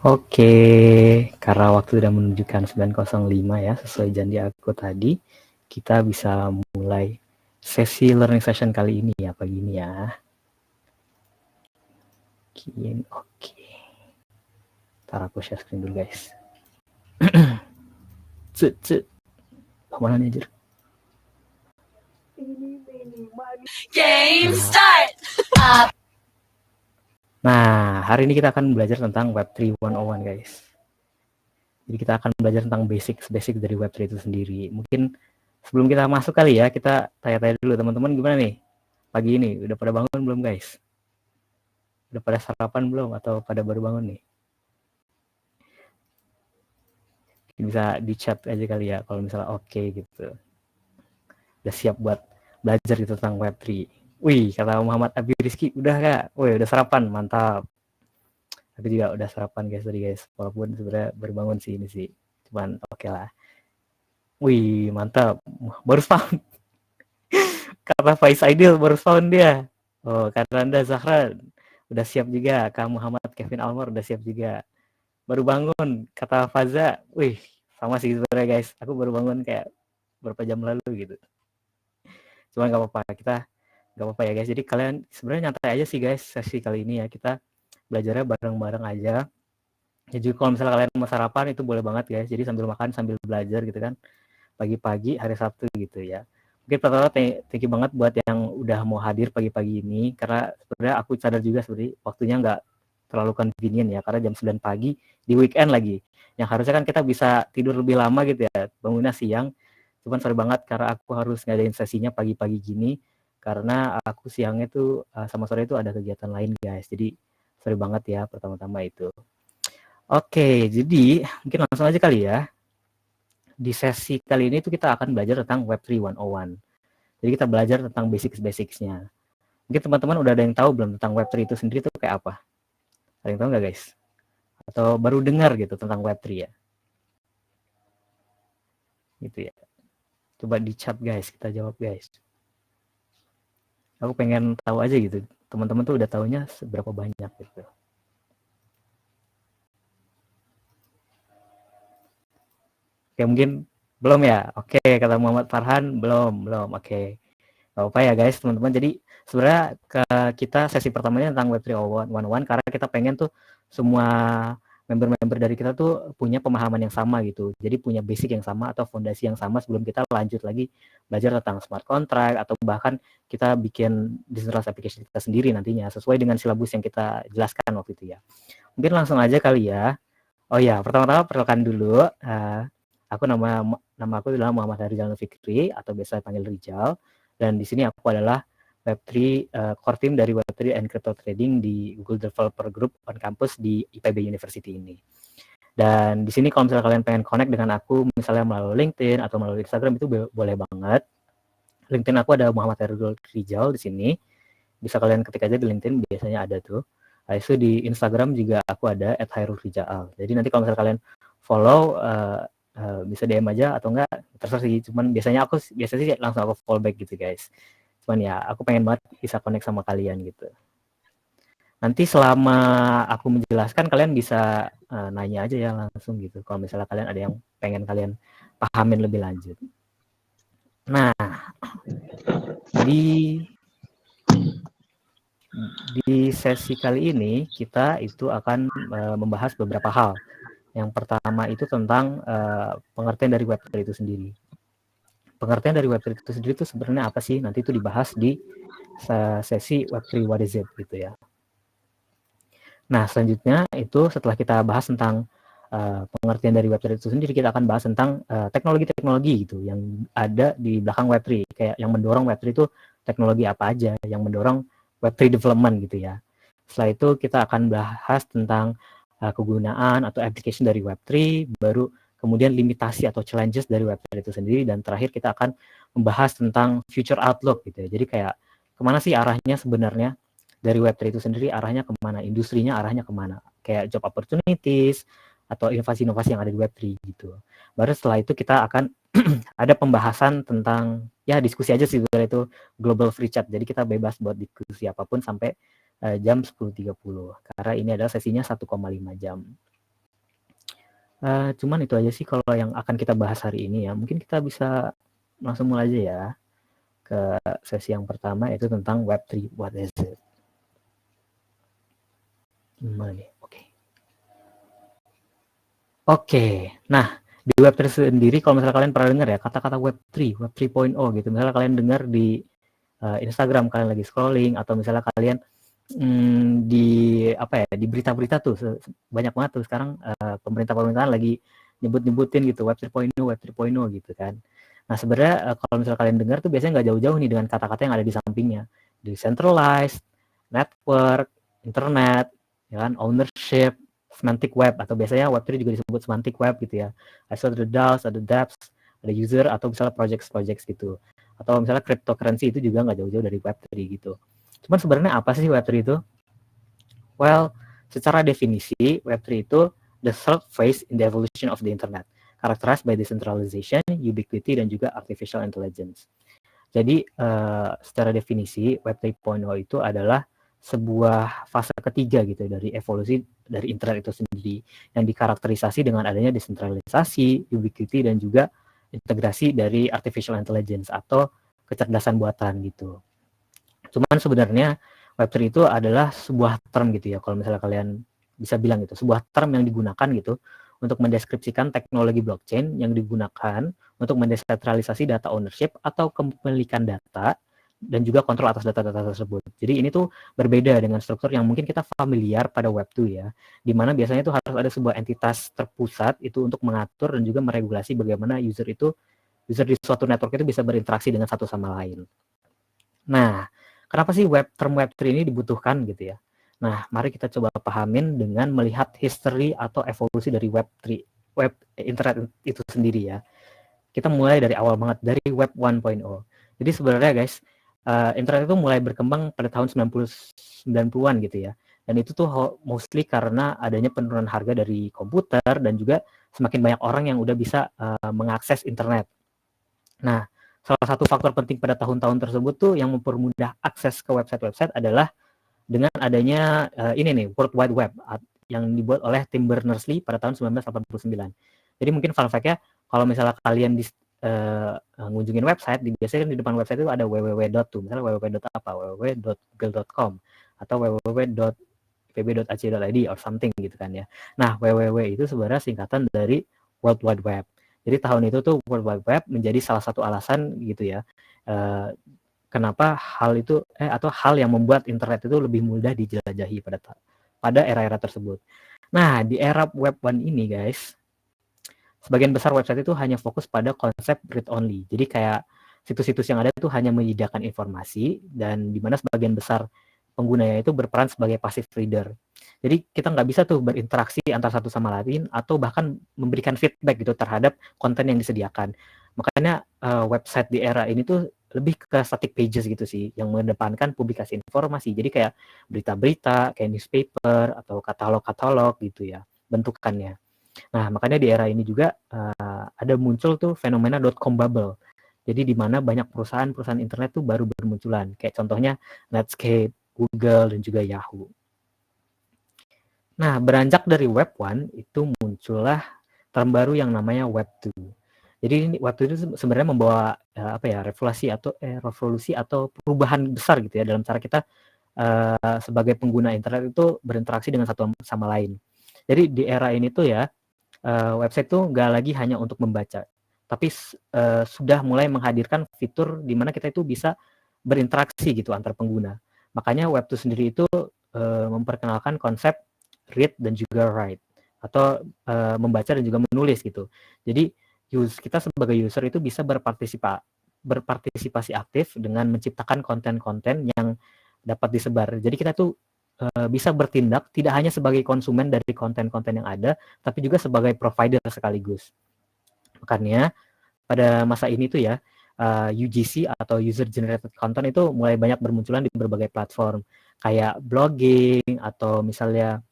Oke, karena waktu sudah menunjukkan 9.05 ya, sesuai janji aku tadi, kita bisa mulai sesi learning session kali ini ya, pagi ini ya. Oke. Ntar aku share screen dulu guys. Mana nih anjir? Game start! Nah, hari ini kita akan belajar tentang Web3 101 guys. Jadi kita akan belajar tentang basic dari Web3 itu sendiri. Mungkin sebelum kita masuk kali ya, kita tanya-tanya dulu teman-teman gimana nih? Pagi ini, udah pada bangun belum guys? Udah pada sarapan belum? Atau pada baru bangun nih? Bisa di chat aja kali ya, kalau misalnya oke gitu. Udah siap buat belajar gitu tentang Web3. Wih, kata Muhammad Abi Rizky, udah kak? Wih, udah sarapan, mantap. Aku juga udah sarapan guys tadi guys, walaupun sebenarnya baru bangun sih ini sih. Cuman oke lah. Wih, mantap. Baru sound. Kata Faiz Aidil baru sound dia. Oh, kata Anda Zahra udah siap juga. Kak Muhammad Kevin Almor udah siap juga. Baru bangun, kata Faza. Wih, sama sih sebenarnya guys. Aku baru bangun kayak beberapa jam lalu gitu. Cuman gak apa-apa, kita gak apa-apa ya guys. Jadi kalian sebenarnya nyantai aja sih guys sesi kali ini ya. Kita belajarnya bareng-bareng aja. Jadi kalau misalnya kalian mau sarapan itu boleh banget guys. Jadi sambil makan sambil belajar gitu kan. Pagi-pagi hari Sabtu gitu ya. Mungkin pertama thank you banget buat yang udah mau hadir pagi-pagi ini. Karena sebenarnya aku sadar juga sebenarnya waktunya nggak terlalu convenient ya. Karena jam 9 pagi di weekend lagi. Yang harusnya kan kita bisa tidur lebih lama gitu ya. Bangunnya siang. Cuman sorry banget karena aku harus ngadain sesinya pagi-pagi gini. Karena aku siangnya tuh sama sore itu ada kegiatan lain guys. Jadi sorry banget ya pertama-tama itu. Oke, jadi mungkin langsung aja kali ya. Di sesi kali ini tuh kita akan belajar tentang Web3 101. Jadi kita belajar tentang basics-basicsnya. Mungkin teman-teman udah ada yang tahu belum tentang Web3 itu sendiri tuh kayak apa? Ada yang tahu nggak guys? Atau baru dengar gitu tentang Web3 ya? Gitu ya. Coba di chat guys, kita jawab guys. Aku pengen tahu aja gitu. Teman-teman tuh udah taunya seberapa banyak gitu. Oke, mungkin belum ya? Oke, kata Muhammad Farhan, belum. Oke. Gak apa ya guys, teman-teman. Jadi sebenarnya kita sesi pertamanya tentang Web3 101 karena kita pengen tuh semua member-member dari kita tuh punya pemahaman yang sama gitu. Jadi punya basic yang sama atau fondasi yang sama sebelum kita lanjut lagi belajar tentang smart contract atau bahkan kita bikin decentralized application kita sendiri nantinya sesuai dengan silabus yang kita jelaskan waktu itu ya. Mungkin langsung aja kali ya. Oh ya, pertama-tama perkenalkan dulu. Aku nama aku adalah Muhammad Rizal Fikri atau biasa panggil Rizal. Dan di sini aku adalah Web3 core team dari Web3 and Crypto Trading di Google Developer Group on campus di IPB University ini. Dan di sini kalau misalnya kalian pengen connect dengan aku, misalnya melalui LinkedIn atau melalui Instagram itu boleh banget. LinkedIn aku ada Muhammad Rizal di sini. Bisa kalian ketik aja di LinkedIn, biasanya ada tuh. Nah, itu di Instagram juga aku ada @hairulrijal. Jadi nanti kalau misalnya kalian follow bisa DM aja atau enggak terserah sih, cuman biasanya sih langsung aku follow back gitu guys. Cuman ya aku pengen banget bisa connect sama kalian gitu. Nanti selama aku menjelaskan kalian bisa nanya aja ya langsung gitu kalau misalnya kalian ada yang pengen kalian pahamin lebih lanjut. Nah, di sesi kali ini kita itu akan membahas beberapa hal. Yang pertama itu tentang pengertian dari Web3 itu sendiri. Pengertian dari Web3 itu sendiri itu sebenarnya apa sih? Nanti itu dibahas di sesi Web3 What is it gitu ya. Nah, selanjutnya itu setelah kita bahas tentang pengertian dari Web3 itu sendiri, kita akan bahas tentang teknologi-teknologi gitu yang ada di belakang Web3. Kayak yang mendorong Web3 itu teknologi apa aja yang mendorong Web3 development gitu ya. Setelah itu kita akan bahas tentang kegunaan atau application dari Web3, baru kemudian limitasi atau challenges dari Web3 itu sendiri, dan terakhir kita akan membahas tentang future outlook gitu ya. Jadi kayak kemana sih arahnya sebenarnya dari Web3 itu sendiri, arahnya kemana, industrinya arahnya kemana, kayak job opportunities atau inovasi-inovasi yang ada di Web3 gitu. Baru setelah itu kita akan ada pembahasan tentang ya diskusi aja sih itu global free chat. Jadi kita bebas buat diskusi apapun sampai jam 10.30 karena ini adalah sesinya 1,5 jam. Cuman itu aja sih kalau yang akan kita bahas hari ini ya. Mungkin kita bisa langsung mulai aja ya ke sesi yang pertama, yaitu tentang Web3. What is it? Gimana nih? Oke. Nah, di Web3 sendiri kalau misalnya kalian pernah dengar ya kata-kata Web3, Web 3.0 gitu. Misalnya kalian dengar di Instagram, kalian lagi scrolling, atau misalnya kalian di apa ya, di berita-berita tuh banyak banget tuh sekarang pemerintah-pemerintahan lagi nyebut-nyebutin gitu Web 3.0, Web 3.0 gitu kan. Nah, sebenarnya kalau misalnya kalian dengar tuh biasanya nggak jauh-jauh nih dengan kata-kata yang ada di sampingnya. Decentralized, network, internet, ya kan, ownership, semantic web, atau biasanya Web3 juga disebut semantic web gitu ya. Ada DAOs, ada dApps, ada user, atau misalnya projects gitu. Atau misalnya cryptocurrency itu juga nggak jauh-jauh dari Web3 gitu. Cuman sebenarnya apa sih Web3 itu? Well, secara definisi, Web3 itu the third phase in the evolution of the internet, characterized by decentralization, ubiquity, dan juga artificial intelligence. Jadi, secara definisi, Web 3.0 itu adalah sebuah fase ketiga gitu dari evolusi dari internet itu sendiri, yang dikarakterisasi dengan adanya desentralisasi, ubiquity, dan juga integrasi dari artificial intelligence atau kecerdasan buatan gitu. Cuman sebenarnya Web3 itu adalah sebuah term gitu ya, kalau misalnya kalian bisa bilang gitu, sebuah term yang digunakan gitu untuk mendeskripsikan teknologi blockchain yang digunakan untuk mendesentralisasi data ownership atau kepemilikan data dan juga kontrol atas data-data tersebut. Jadi ini tuh berbeda dengan struktur yang mungkin kita familiar pada Web2 ya, di mana biasanya itu harus ada sebuah entitas terpusat itu untuk mengatur dan juga meregulasi bagaimana user di suatu network itu bisa berinteraksi dengan satu sama lain. Nah, kenapa sih term Web3 ini dibutuhkan gitu ya? Nah, mari kita coba pahamin dengan melihat history atau evolusi dari Web3, web internet itu sendiri ya. Kita mulai dari awal banget, dari Web 1.0. Jadi sebenarnya guys, internet itu mulai berkembang pada tahun 90-an gitu ya. Dan itu tuh mostly karena adanya penurunan harga dari komputer dan juga semakin banyak orang yang udah bisa mengakses internet. Nah, salah satu faktor penting pada tahun-tahun tersebut tuh yang mempermudah akses ke website-website adalah dengan adanya ini nih, World Wide Web yang dibuat oleh Tim Berners-Lee pada tahun 1989. Jadi mungkin fun fact-nya, kalau misalnya kalian ngunjungin website, biasanya kan di depan website itu ada www. Misalnya www. apa, www.google.com atau www.ipb.ac.id or something gitu kan ya. Nah, www itu sebenarnya singkatan dari World Wide Web. Jadi tahun itu tuh World Wide Web menjadi salah satu alasan gitu ya, kenapa hal yang membuat internet itu lebih mudah dijelajahi pada era-era tersebut. Nah, di era Web 1 ini guys, sebagian besar website itu hanya fokus pada konsep read only. Jadi kayak situs-situs yang ada itu hanya menyediakan informasi, dan di mana sebagian besar penggunanya itu berperan sebagai passive reader. Jadi kita nggak bisa tuh berinteraksi antara satu sama lain atau bahkan memberikan feedback gitu terhadap konten yang disediakan. Makanya website di era ini tuh lebih ke static pages gitu sih, yang mengedepankan publikasi informasi. Jadi kayak berita-berita, kayak newspaper atau katalog-katalog gitu ya bentukannya. Nah, makanya di era ini juga ada muncul tuh fenomena .com bubble. Jadi di mana banyak perusahaan-perusahaan internet tuh baru bermunculan. Kayak contohnya Netscape, Google, dan juga Yahoo. Nah, beranjak dari Web 1 itu muncullah term baru yang namanya Web 2. Jadi Web 2 itu sebenarnya membawa revolusi atau perubahan besar gitu ya dalam cara kita sebagai pengguna internet itu berinteraksi dengan satu sama lain. Jadi di era ini tuh ya, website tuh nggak lagi hanya untuk membaca, tapi sudah mulai menghadirkan fitur di mana kita itu bisa berinteraksi gitu antar pengguna. Makanya Web2 sendiri itu memperkenalkan konsep read dan juga write, atau membaca dan juga menulis gitu. Jadi kita sebagai user itu bisa berpartisipasi aktif dengan menciptakan konten-konten yang dapat disebar. Jadi kita tuh bisa bertindak tidak hanya sebagai konsumen dari konten-konten yang ada, tapi juga sebagai provider sekaligus. Makanya pada masa ini tuh ya, UGC atau User Generated Content itu mulai banyak bermunculan di berbagai platform, kayak blogging, atau misalnya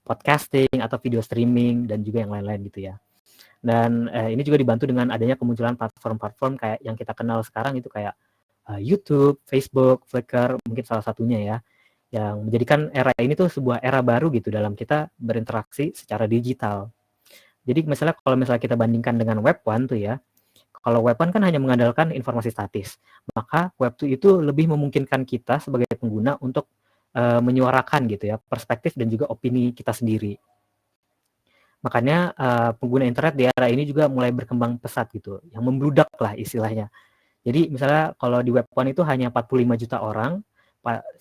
podcasting, atau video streaming, dan juga yang lain-lain gitu ya. Dan ini juga dibantu dengan adanya kemunculan platform-platform kayak yang kita kenal sekarang itu kayak YouTube, Facebook, Flickr, mungkin salah satunya ya, yang menjadikan era ini tuh sebuah era baru gitu dalam kita berinteraksi secara digital. Jadi misalnya kalau misalnya kita bandingkan dengan Web1 tuh ya, kalau Web1 kan hanya mengandalkan informasi statis, maka Web2 itu lebih memungkinkan kita sebagai pengguna untuk menyuarakan gitu ya perspektif dan juga opini kita sendiri. Makanya pengguna internet di era ini juga mulai berkembang pesat gitu, yang membludak lah istilahnya. Jadi misalnya kalau di Web1 itu hanya 45 juta orang,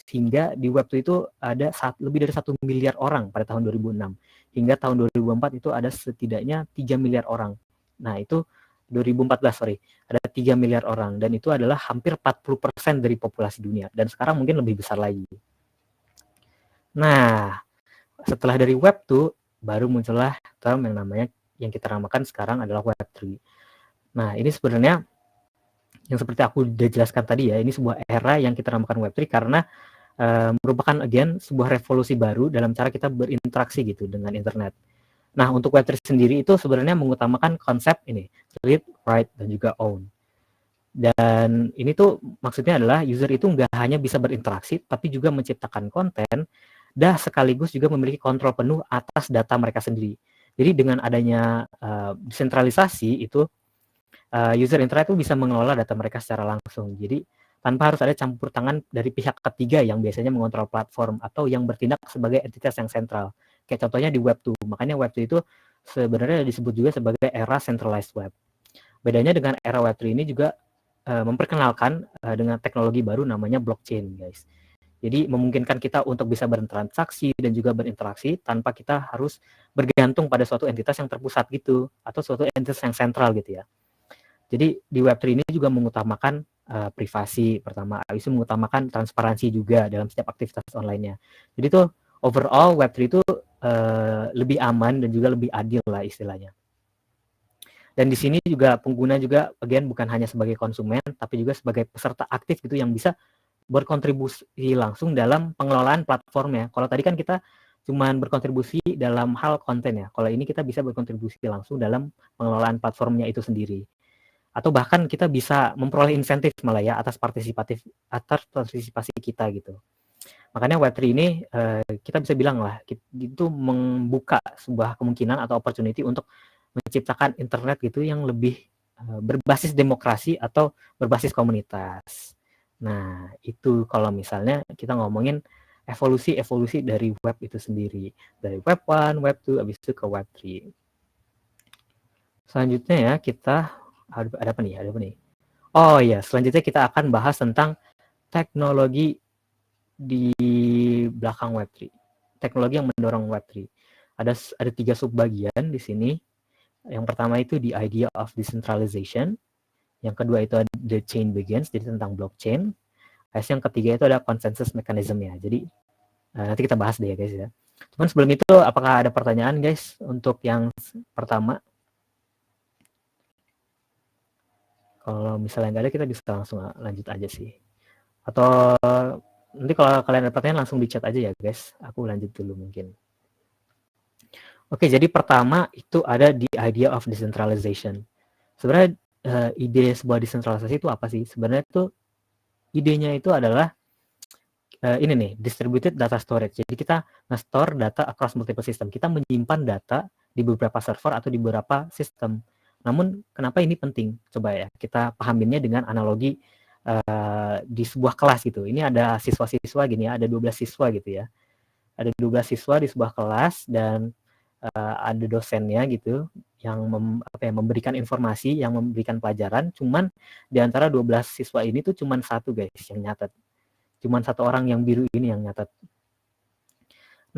sehingga di Web2 itu ada lebih dari 1 miliar orang pada tahun 2006. Hingga tahun 2004 itu ada setidaknya 3 miliar orang. Nah itu 2014, sorry, ada 3 miliar orang. Dan itu adalah hampir 40% dari populasi dunia. Dan sekarang mungkin lebih besar lagi. Nah, setelah dari Web2, baru muncullah term yang namanya, yang kita namakan sekarang adalah Web3. Nah, ini sebenarnya yang seperti aku udah jelaskan tadi ya, ini sebuah era yang kita namakan Web3 karena merupakan again sebuah revolusi baru dalam cara kita berinteraksi gitu dengan internet. Nah, untuk Web3 sendiri itu sebenarnya mengutamakan konsep ini, read, write, dan juga own. Dan ini tuh maksudnya adalah user itu nggak hanya bisa berinteraksi, tapi juga menciptakan konten, dan sekaligus juga memiliki kontrol penuh atas data mereka sendiri. Jadi dengan adanya desentralisasi itu, user internet itu bisa mengelola data mereka secara langsung. Jadi tanpa harus ada campur tangan dari pihak ketiga yang biasanya mengontrol platform atau yang bertindak sebagai entitas yang sentral. Kayak contohnya di Web2. Makanya Web2 itu sebenarnya disebut juga sebagai era centralized web. Bedanya dengan era Web3 ini juga memperkenalkan dengan teknologi baru namanya blockchain, guys. Jadi memungkinkan kita untuk bisa bertransaksi dan juga berinteraksi tanpa kita harus bergantung pada suatu entitas yang terpusat gitu, atau suatu entitas yang sentral gitu ya. Jadi di Web3 ini juga mengutamakan privasi pertama, habis itu mengutamakan transparansi juga dalam setiap aktivitas online-nya. Jadi tuh overall Web3 itu lebih aman dan juga lebih adil lah istilahnya. Dan di sini juga pengguna juga again bukan hanya sebagai konsumen, tapi juga sebagai peserta aktif gitu yang bisa berkontribusi langsung dalam pengelolaan platformnya. Kalau tadi kan kita cuman berkontribusi dalam hal konten ya. Kalau ini kita bisa berkontribusi langsung dalam pengelolaan platformnya itu sendiri. Atau bahkan kita bisa memperoleh insentif malah ya atas partisipasi kita gitu. Makanya Web3 ini kita bisa bilang lah itu membuka sebuah kemungkinan atau opportunity untuk menciptakan internet gitu yang lebih berbasis demokrasi atau berbasis komunitas. Nah, itu kalau misalnya kita ngomongin evolusi dari web itu sendiri. Dari web 1, web 2, habis itu ke web 3. Selanjutnya ya, kita ada apa nih? Oh iya, selanjutnya kita akan bahas tentang teknologi di belakang web 3. Teknologi yang mendorong web 3. Ada 3 subbagian di sini. Yang pertama itu the idea of decentralization. Yang kedua itu ada the chain begins, jadi tentang blockchain. Yang ketiga itu ada consensus mechanism ya. Jadi nanti kita bahas deh ya guys ya. Cuman sebelum itu apakah ada pertanyaan guys untuk yang pertama? Kalau misalnya nggak ada kita bisa langsung lanjut aja sih. Atau nanti kalau kalian ada pertanyaan langsung di chat aja ya guys. Aku lanjut dulu mungkin. Oke, jadi pertama itu ada the idea of decentralization. Sebenarnya ide sebuah desentralisasi itu apa sih? Sebenarnya itu idenya itu adalah ini nih, distributed data storage. Jadi kita nge-store data across multiple system. Kita menyimpan data di beberapa server atau di beberapa sistem. Namun kenapa ini penting? Coba ya kita pahaminnya dengan analogi di sebuah kelas gitu. Ini ada siswa-siswa gini ya, ada 12 siswa gitu ya. Ada 12 siswa di sebuah kelas dan ada dosennya gitu yang memberikan informasi, yang memberikan pelajaran. Cuman di antara 12 siswa ini tuh cuman satu guys yang nyatet. Cuman satu orang yang biru ini yang nyatet.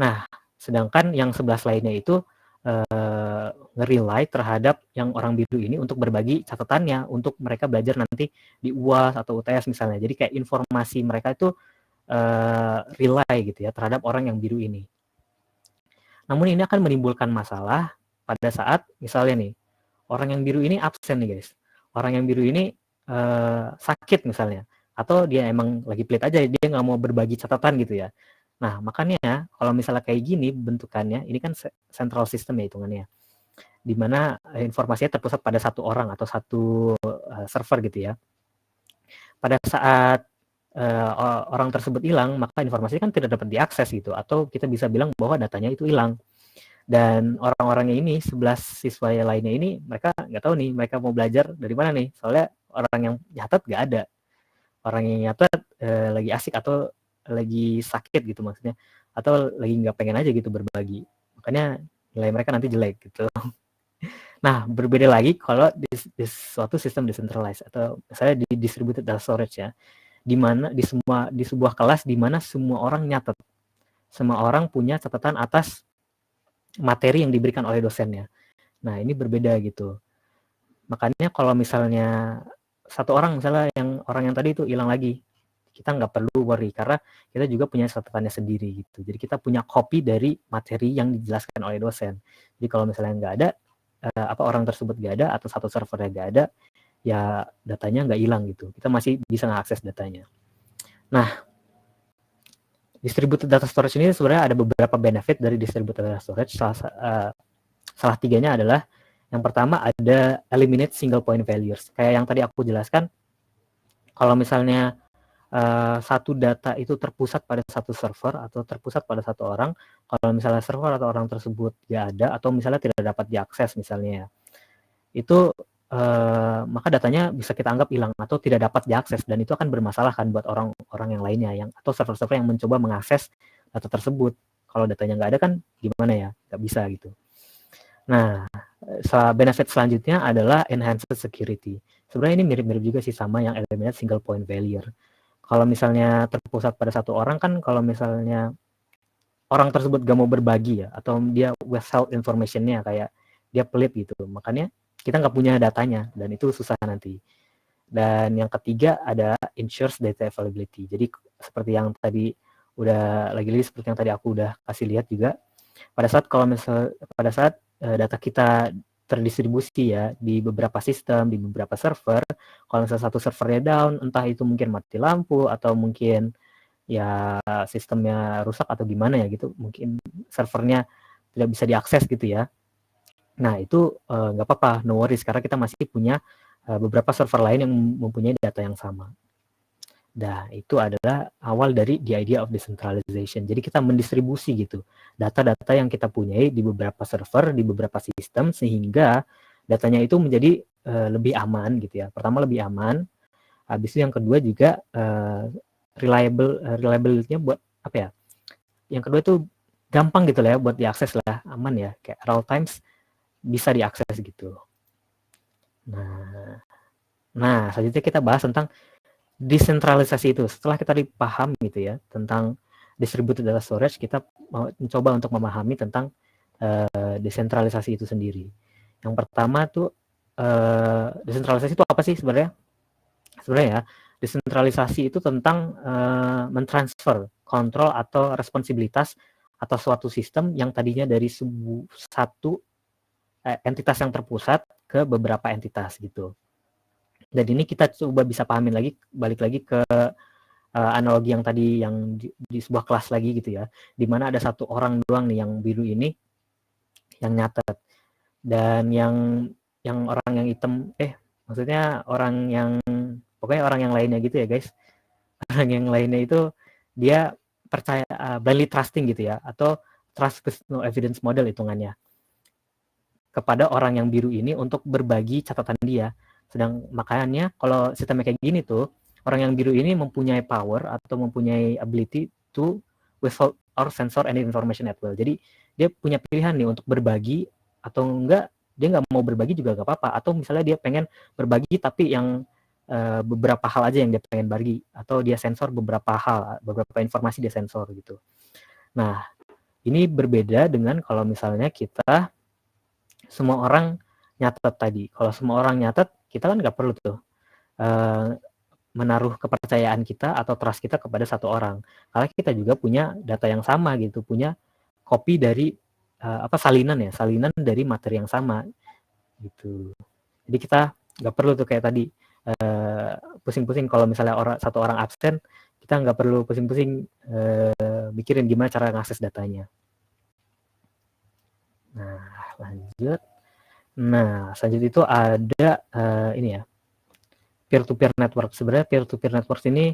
Nah, sedangkan yang 11 lainnya itu nge-rely terhadap yang orang biru ini untuk berbagi catatannya untuk mereka belajar nanti di UAS atau UTS misalnya. Jadi kayak informasi mereka itu rely gitu ya terhadap orang yang biru ini. Namun ini akan menimbulkan masalah pada saat misalnya nih orang yang biru ini absen nih guys. Orang yang biru ini sakit misalnya, atau dia emang lagi pelit aja, dia nggak mau berbagi catatan gitu ya. Nah makanya kalau misalnya kayak gini bentukannya, ini kan central system ya hitungannya, dimana informasinya terpusat pada satu orang atau satu server gitu ya. Pada saat orang tersebut hilang, maka informasi kan tidak dapat diakses gitu, atau kita bisa bilang bahwa datanya itu hilang. Dan orang-orangnya ini 11 siswa lainnya ini mereka nggak tahu nih mereka mau belajar dari mana nih, soalnya orang yang nyatet nggak ada, orang yang nyatet lagi asik atau lagi sakit gitu maksudnya, atau lagi nggak pengen aja gitu berbagi, makanya nilai mereka nanti jelek gitu. Nah, berbeda lagi kalau di suatu sistem decentralized atau misalnya di distributed data storage ya, di mana di sebuah kelas di mana semua orang nyatet, semua orang punya catatan atas materi yang diberikan oleh dosennya. Nah, ini berbeda gitu. Makanya kalau misalnya satu orang misalnya orang yang tadi itu hilang lagi, kita nggak perlu worry karena kita juga punya catatannya sendiri gitu. Jadi kita punya copy dari materi yang dijelaskan oleh dosen. Jadi kalau misalnya nggak ada orang tersebut nggak ada atau satu servernya nggak ada, ya datanya nggak hilang gitu. Kita masih bisa mengakses datanya. Nah, distributed data storage ini sebenarnya ada beberapa benefit dari distributed data storage. Salah tiganya adalah yang pertama ada eliminate single point failures. Kayak yang tadi aku jelaskan, kalau misalnya satu data itu terpusat pada satu server atau terpusat pada satu orang, kalau misalnya server atau orang tersebut nggak ada atau misalnya tidak dapat diakses misalnya, itu maka datanya bisa kita anggap hilang atau tidak dapat diakses, dan itu akan bermasalah kan buat orang-orang yang lainnya atau server-server yang mencoba mengakses data tersebut. Kalau datanya nggak ada kan gimana ya, nggak bisa gitu. Nah, benefit selanjutnya adalah enhanced security. Sebenarnya ini mirip-mirip juga sih sama yang eliminate single point failure. Kalau misalnya terpusat pada satu orang kan, kalau misalnya orang tersebut gak mau berbagi ya, atau dia withheld information-nya, kayak dia pelit gitu, makanya kita nggak punya datanya, dan itu susah nanti. Dan yang ketiga ada ensures data availability. Jadi seperti yang tadi lagi-lagi seperti yang tadi aku udah kasih lihat juga, pada saat data kita terdistribusi ya di beberapa sistem, di beberapa server, kalau misalnya satu servernya down, entah itu mungkin mati lampu atau mungkin ya sistemnya rusak atau gimana ya gitu, mungkin servernya tidak bisa diakses gitu ya. Nah itu nggak apa-apa, no worries, karena kita masih punya beberapa server lain yang mempunyai data yang sama. Nah, itu adalah awal dari the idea of decentralization. Jadi kita mendistribusi gitu data-data yang kita punyai di beberapa server, di beberapa sistem, sehingga datanya itu menjadi lebih aman gitu ya. Pertama lebih aman, habis itu yang kedua juga reliability-nya buat apa ya? Yang kedua itu gampang gitu lah ya buat diakses lah, aman ya, kayak real times bisa diakses gitu. Nah, selanjutnya kita bahas tentang desentralisasi itu. Setelah kita dipaham gitu ya tentang distributed data storage, kita mau mencoba untuk memahami tentang desentralisasi itu sendiri. Yang pertama tuh desentralisasi itu apa sih sebenarnya? Sebenarnya ya, desentralisasi itu tentang mentransfer kontrol atau responsibilitas atas suatu sistem yang tadinya dari satu entitas yang terpusat ke beberapa entitas gitu. Dan ini kita coba bisa pahamin lagi, balik lagi ke analogi yang tadi yang di sebuah kelas lagi gitu ya, di mana ada satu orang doang nih yang biru ini yang nyatet, dan yang orang yang hitam maksudnya pokoknya orang yang lainnya gitu ya guys. Orang yang lainnya itu dia percaya blindly trusting gitu ya, atau trust with no evidence model hitungannya, kepada orang yang biru ini untuk berbagi catatan dia. Makanya kalau sistemnya kayak gini tuh, orang yang biru ini mempunyai power atau mempunyai ability to withhold or censor any information at will. Jadi dia punya pilihan nih untuk berbagi atau enggak, dia nggak mau berbagi juga nggak apa-apa. Atau misalnya dia pengen berbagi tapi yang beberapa hal aja yang dia pengen bagi, atau dia sensor beberapa hal, beberapa informasi dia sensor gitu. Nah, ini berbeda dengan kalau misalnya kita semua orang nyatet tadi. Kalau semua orang nyatet, kita kan nggak perlu tuh menaruh kepercayaan kita atau trust kita kepada satu orang. Karena kita juga punya data yang sama gitu, punya copy dari salinan dari materi yang sama gitu. Jadi kita nggak perlu tuh kayak tadi pusing-pusing kalau misalnya satu orang absen, kita nggak perlu pusing-pusing mikirin gimana cara ngakses datanya. Nah, lanjut. Nah, selanjutnya itu ada ini ya, peer-to-peer network. Sebenarnya peer-to-peer network ini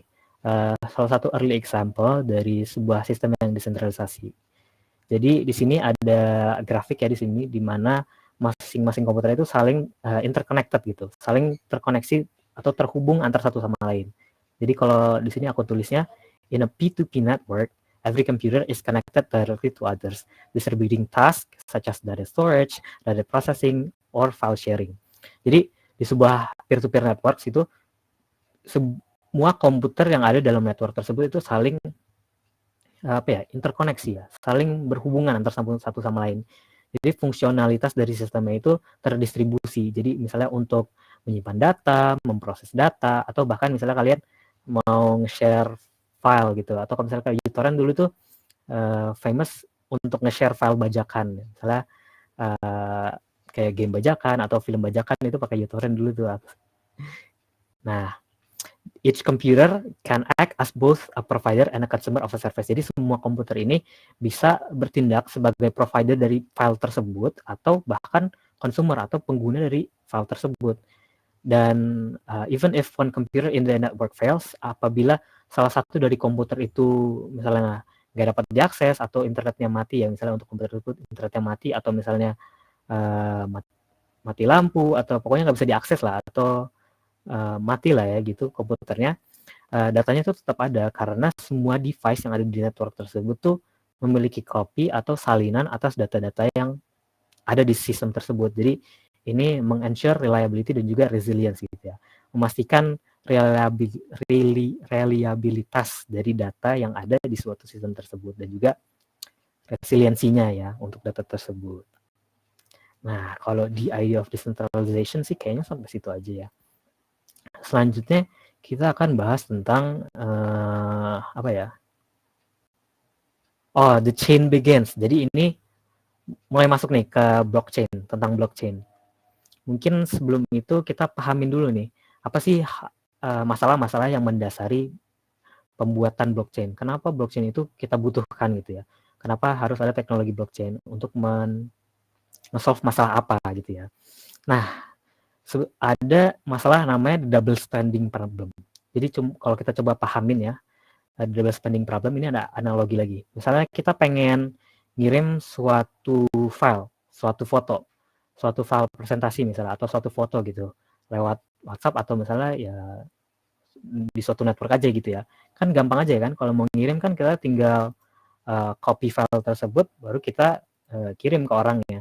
salah satu early example dari sebuah sistem yang desentralisasi. Jadi di sini ada grafik ya di sini di mana masing-masing komputer itu saling interconnected gitu, saling terkoneksi atau terhubung antar satu sama lain. Jadi kalau di sini aku tulisnya in a P2P network, every computer is connected directly to others, distributing tasks such as data storage, data processing, or file sharing. Jadi di sebuah peer-to-peer networks itu semua komputer yang ada dalam network tersebut itu saling interkoneksi ya, saling berhubungan antar satu sama lain. Jadi fungsionalitas dari sistemnya itu terdistribusi. Jadi misalnya untuk menyimpan data, memproses data, atau bahkan misalnya kalian mau nge-share file gitu, atau kalau misalnya kayak uTorrent dulu tuh famous untuk nge-share file bajakan. Misalnya kayak game bajakan atau film bajakan itu pakai uTorrent dulu tuh. Nah, each computer can act as both a provider and a consumer of a service. Jadi semua komputer ini bisa bertindak sebagai provider dari file tersebut atau bahkan consumer atau pengguna dari file tersebut. Dan even if one computer in the network fails, apabila salah satu dari komputer itu misalnya nggak dapat diakses atau internetnya mati ya, misalnya untuk komputer tersebut internetnya mati atau misalnya mati lampu atau pokoknya nggak bisa diakses lah atau mati lah ya gitu komputernya, datanya itu tetap ada karena semua device yang ada di network tersebut tuh memiliki copy atau salinan atas data-data yang ada di sistem tersebut. Jadi ini meng-ensure reliability dan juga resilience gitu ya, memastikan reliabilitas dari data yang ada di suatu sistem tersebut dan juga resiliensinya ya untuk data tersebut. Nah, kalau di idea of decentralization sih kayaknya sampai situ aja ya. Selanjutnya kita akan bahas tentang apa ya? Oh, the chain begins. Jadi ini mulai masuk nih ke blockchain, tentang blockchain. Mungkin sebelum itu kita pahamin dulu nih, apa sih masalah-masalah yang mendasari pembuatan blockchain. Kenapa blockchain itu kita butuhkan gitu ya? Kenapa harus ada teknologi blockchain untuk solve masalah apa gitu ya? Nah, ada masalah namanya double spending problem. Jadi kalau kita coba pahamin ya, double spending problem ini ada analogi lagi. Misalnya kita pengen ngirim suatu file, suatu foto, suatu file presentasi misalnya atau suatu foto gitu lewat WhatsApp atau misalnya ya di suatu network aja gitu ya. Kan gampang aja ya kan, kalau mau ngirim kan kita tinggal copy file tersebut baru kita kirim ke orangnya.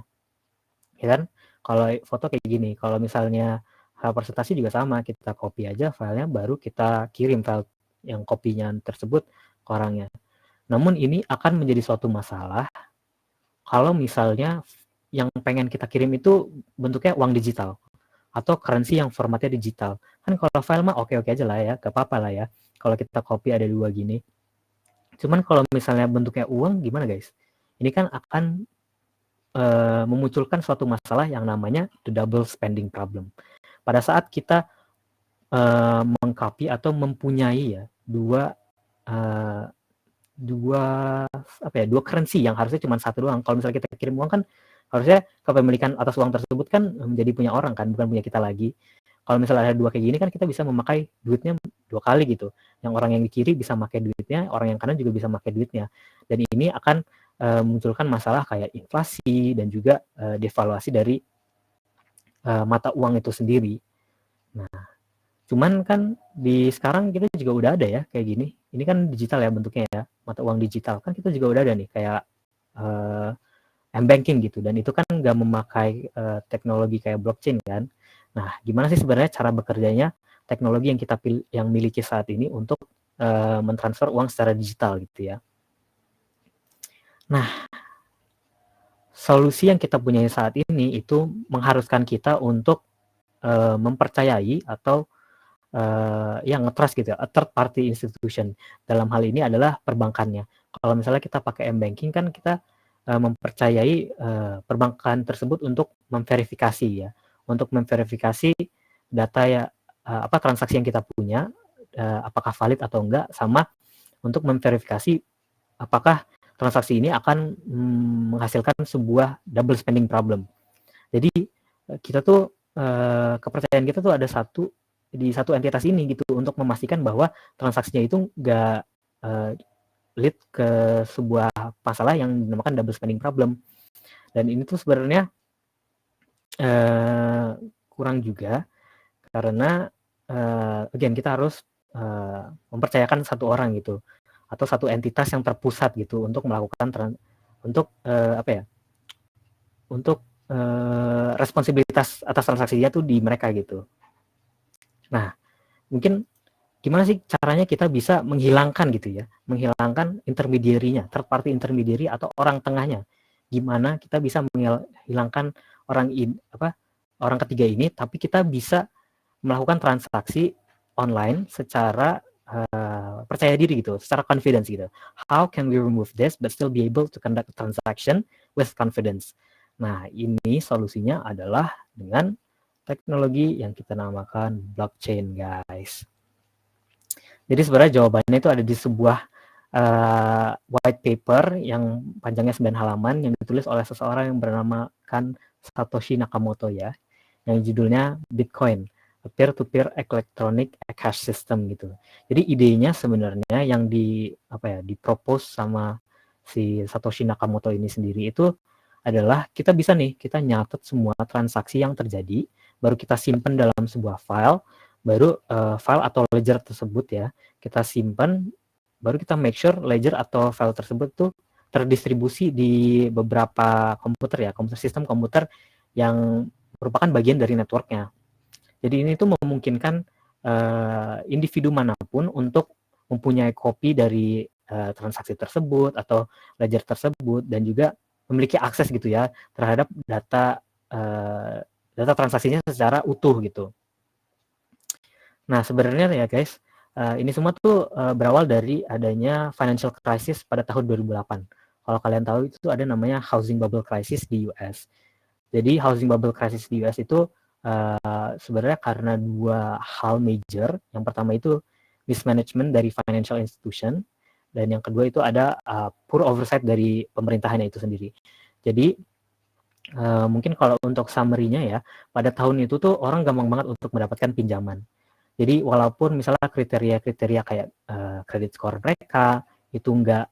Ya kan? Kalau foto kayak gini, kalau misalnya file presentasi juga sama, kita copy aja filenya baru kita kirim file yang kopinya tersebut ke orangnya. Namun ini akan menjadi suatu masalah kalau misalnya yang pengen kita kirim itu bentuknya uang digital atau currency yang formatnya digital. Kan kalau file mah oke-oke aja lah ya, gak apa-apa lah ya. Kalau kita copy ada dua gini. Cuman kalau misalnya bentuknya uang gimana guys? Ini kan akan memunculkan suatu masalah yang namanya the double spending problem. Pada saat kita mengcopy atau mempunyai ya dua currency yang harusnya cuma satu doang. Kalau misalnya kita kirim uang kan harusnya kepemilikan atas uang tersebut kan menjadi punya orang kan, bukan punya kita lagi. Kalau misalnya ada dua kayak gini kan kita bisa memakai duitnya dua kali gitu. Yang orang yang di kiri bisa pakai duitnya, orang yang kanan juga bisa pakai duitnya. Dan ini akan munculkan masalah kayak inflasi dan juga devaluasi dari mata uang itu sendiri. Nah, cuman kan di sekarang kita juga udah ada ya kayak gini. Ini kan digital ya bentuknya ya, mata uang digital. Kan kita juga udah ada nih kayak m-banking gitu. Dan itu kan nggak memakai teknologi kayak blockchain kan. Nah, gimana sih sebenarnya cara bekerjanya teknologi yang miliki saat ini untuk mentransfer uang secara digital gitu ya. Nah, solusi yang kita punya saat ini itu mengharuskan kita untuk mempercayai atau yang nge-trust gitu ya, a third party institution. Dalam hal ini adalah perbankannya. Kalau misalnya kita pakai m-banking kan kita mempercayai perbankan tersebut untuk memverifikasi ya, untuk memverifikasi data ya transaksi yang kita punya apakah valid atau enggak, sama untuk memverifikasi apakah transaksi ini akan menghasilkan sebuah double spending problem. Jadi kita tuh kepercayaan kita tuh ada di satu entitas ini gitu untuk memastikan bahwa transaksinya itu nggak lead ke sebuah masalah yang dinamakan double spending problem. Dan ini tuh sebenarnya kurang juga karena again kita harus mempercayakan satu orang gitu atau satu entitas yang terpusat gitu untuk melakukan untuk responsibilitas atas transaksinya tuh di mereka gitu. Nah, mungkin gimana sih caranya kita bisa menghilangkan gitu ya, menghilangkan intermediary-nya, third party intermediary atau orang tengahnya. Gimana kita bisa menghilangkan orang ketiga ini, tapi kita bisa melakukan transaksi online secara percaya diri gitu, secara confidence gitu. How can we remove this but still be able to conduct a transaction with confidence? Nah, ini solusinya adalah dengan teknologi yang kita namakan blockchain, guys. Jadi sebenarnya jawabannya itu ada di sebuah white paper yang panjangnya 9 halaman yang ditulis oleh seseorang yang bernamakan Satoshi Nakamoto ya, yang judulnya Bitcoin, a peer-to-peer electronic cash system gitu. Jadi idenya sebenarnya yang dipropose sama si Satoshi Nakamoto ini sendiri itu adalah kita bisa nih, kita nyatet semua transaksi yang terjadi, baru kita simpan dalam sebuah file, baru file atau ledger tersebut ya, kita simpan, baru kita make sure ledger atau file tersebut tuh terdistribusi di beberapa komputer ya, sistem komputer yang merupakan bagian dari networknya. Jadi ini tuh memungkinkan individu manapun untuk mempunyai kopi dari transaksi tersebut atau ledger tersebut dan juga memiliki akses gitu ya terhadap data transaksinya secara utuh gitu. Nah sebenarnya ya guys, ini semua tuh berawal dari adanya financial crisis pada tahun 2008. Kalau kalian tahu itu ada namanya housing bubble crisis di US. Jadi housing bubble crisis di US itu sebenarnya karena dua hal major. Yang pertama itu mismanagement dari financial institution, dan yang kedua itu ada poor oversight dari pemerintahannya itu sendiri. Jadi mungkin kalau untuk summary-nya ya, pada tahun itu tuh orang gampang banget untuk mendapatkan pinjaman. Jadi walaupun misalnya kriteria-kriteria kayak credit score mereka itu nggak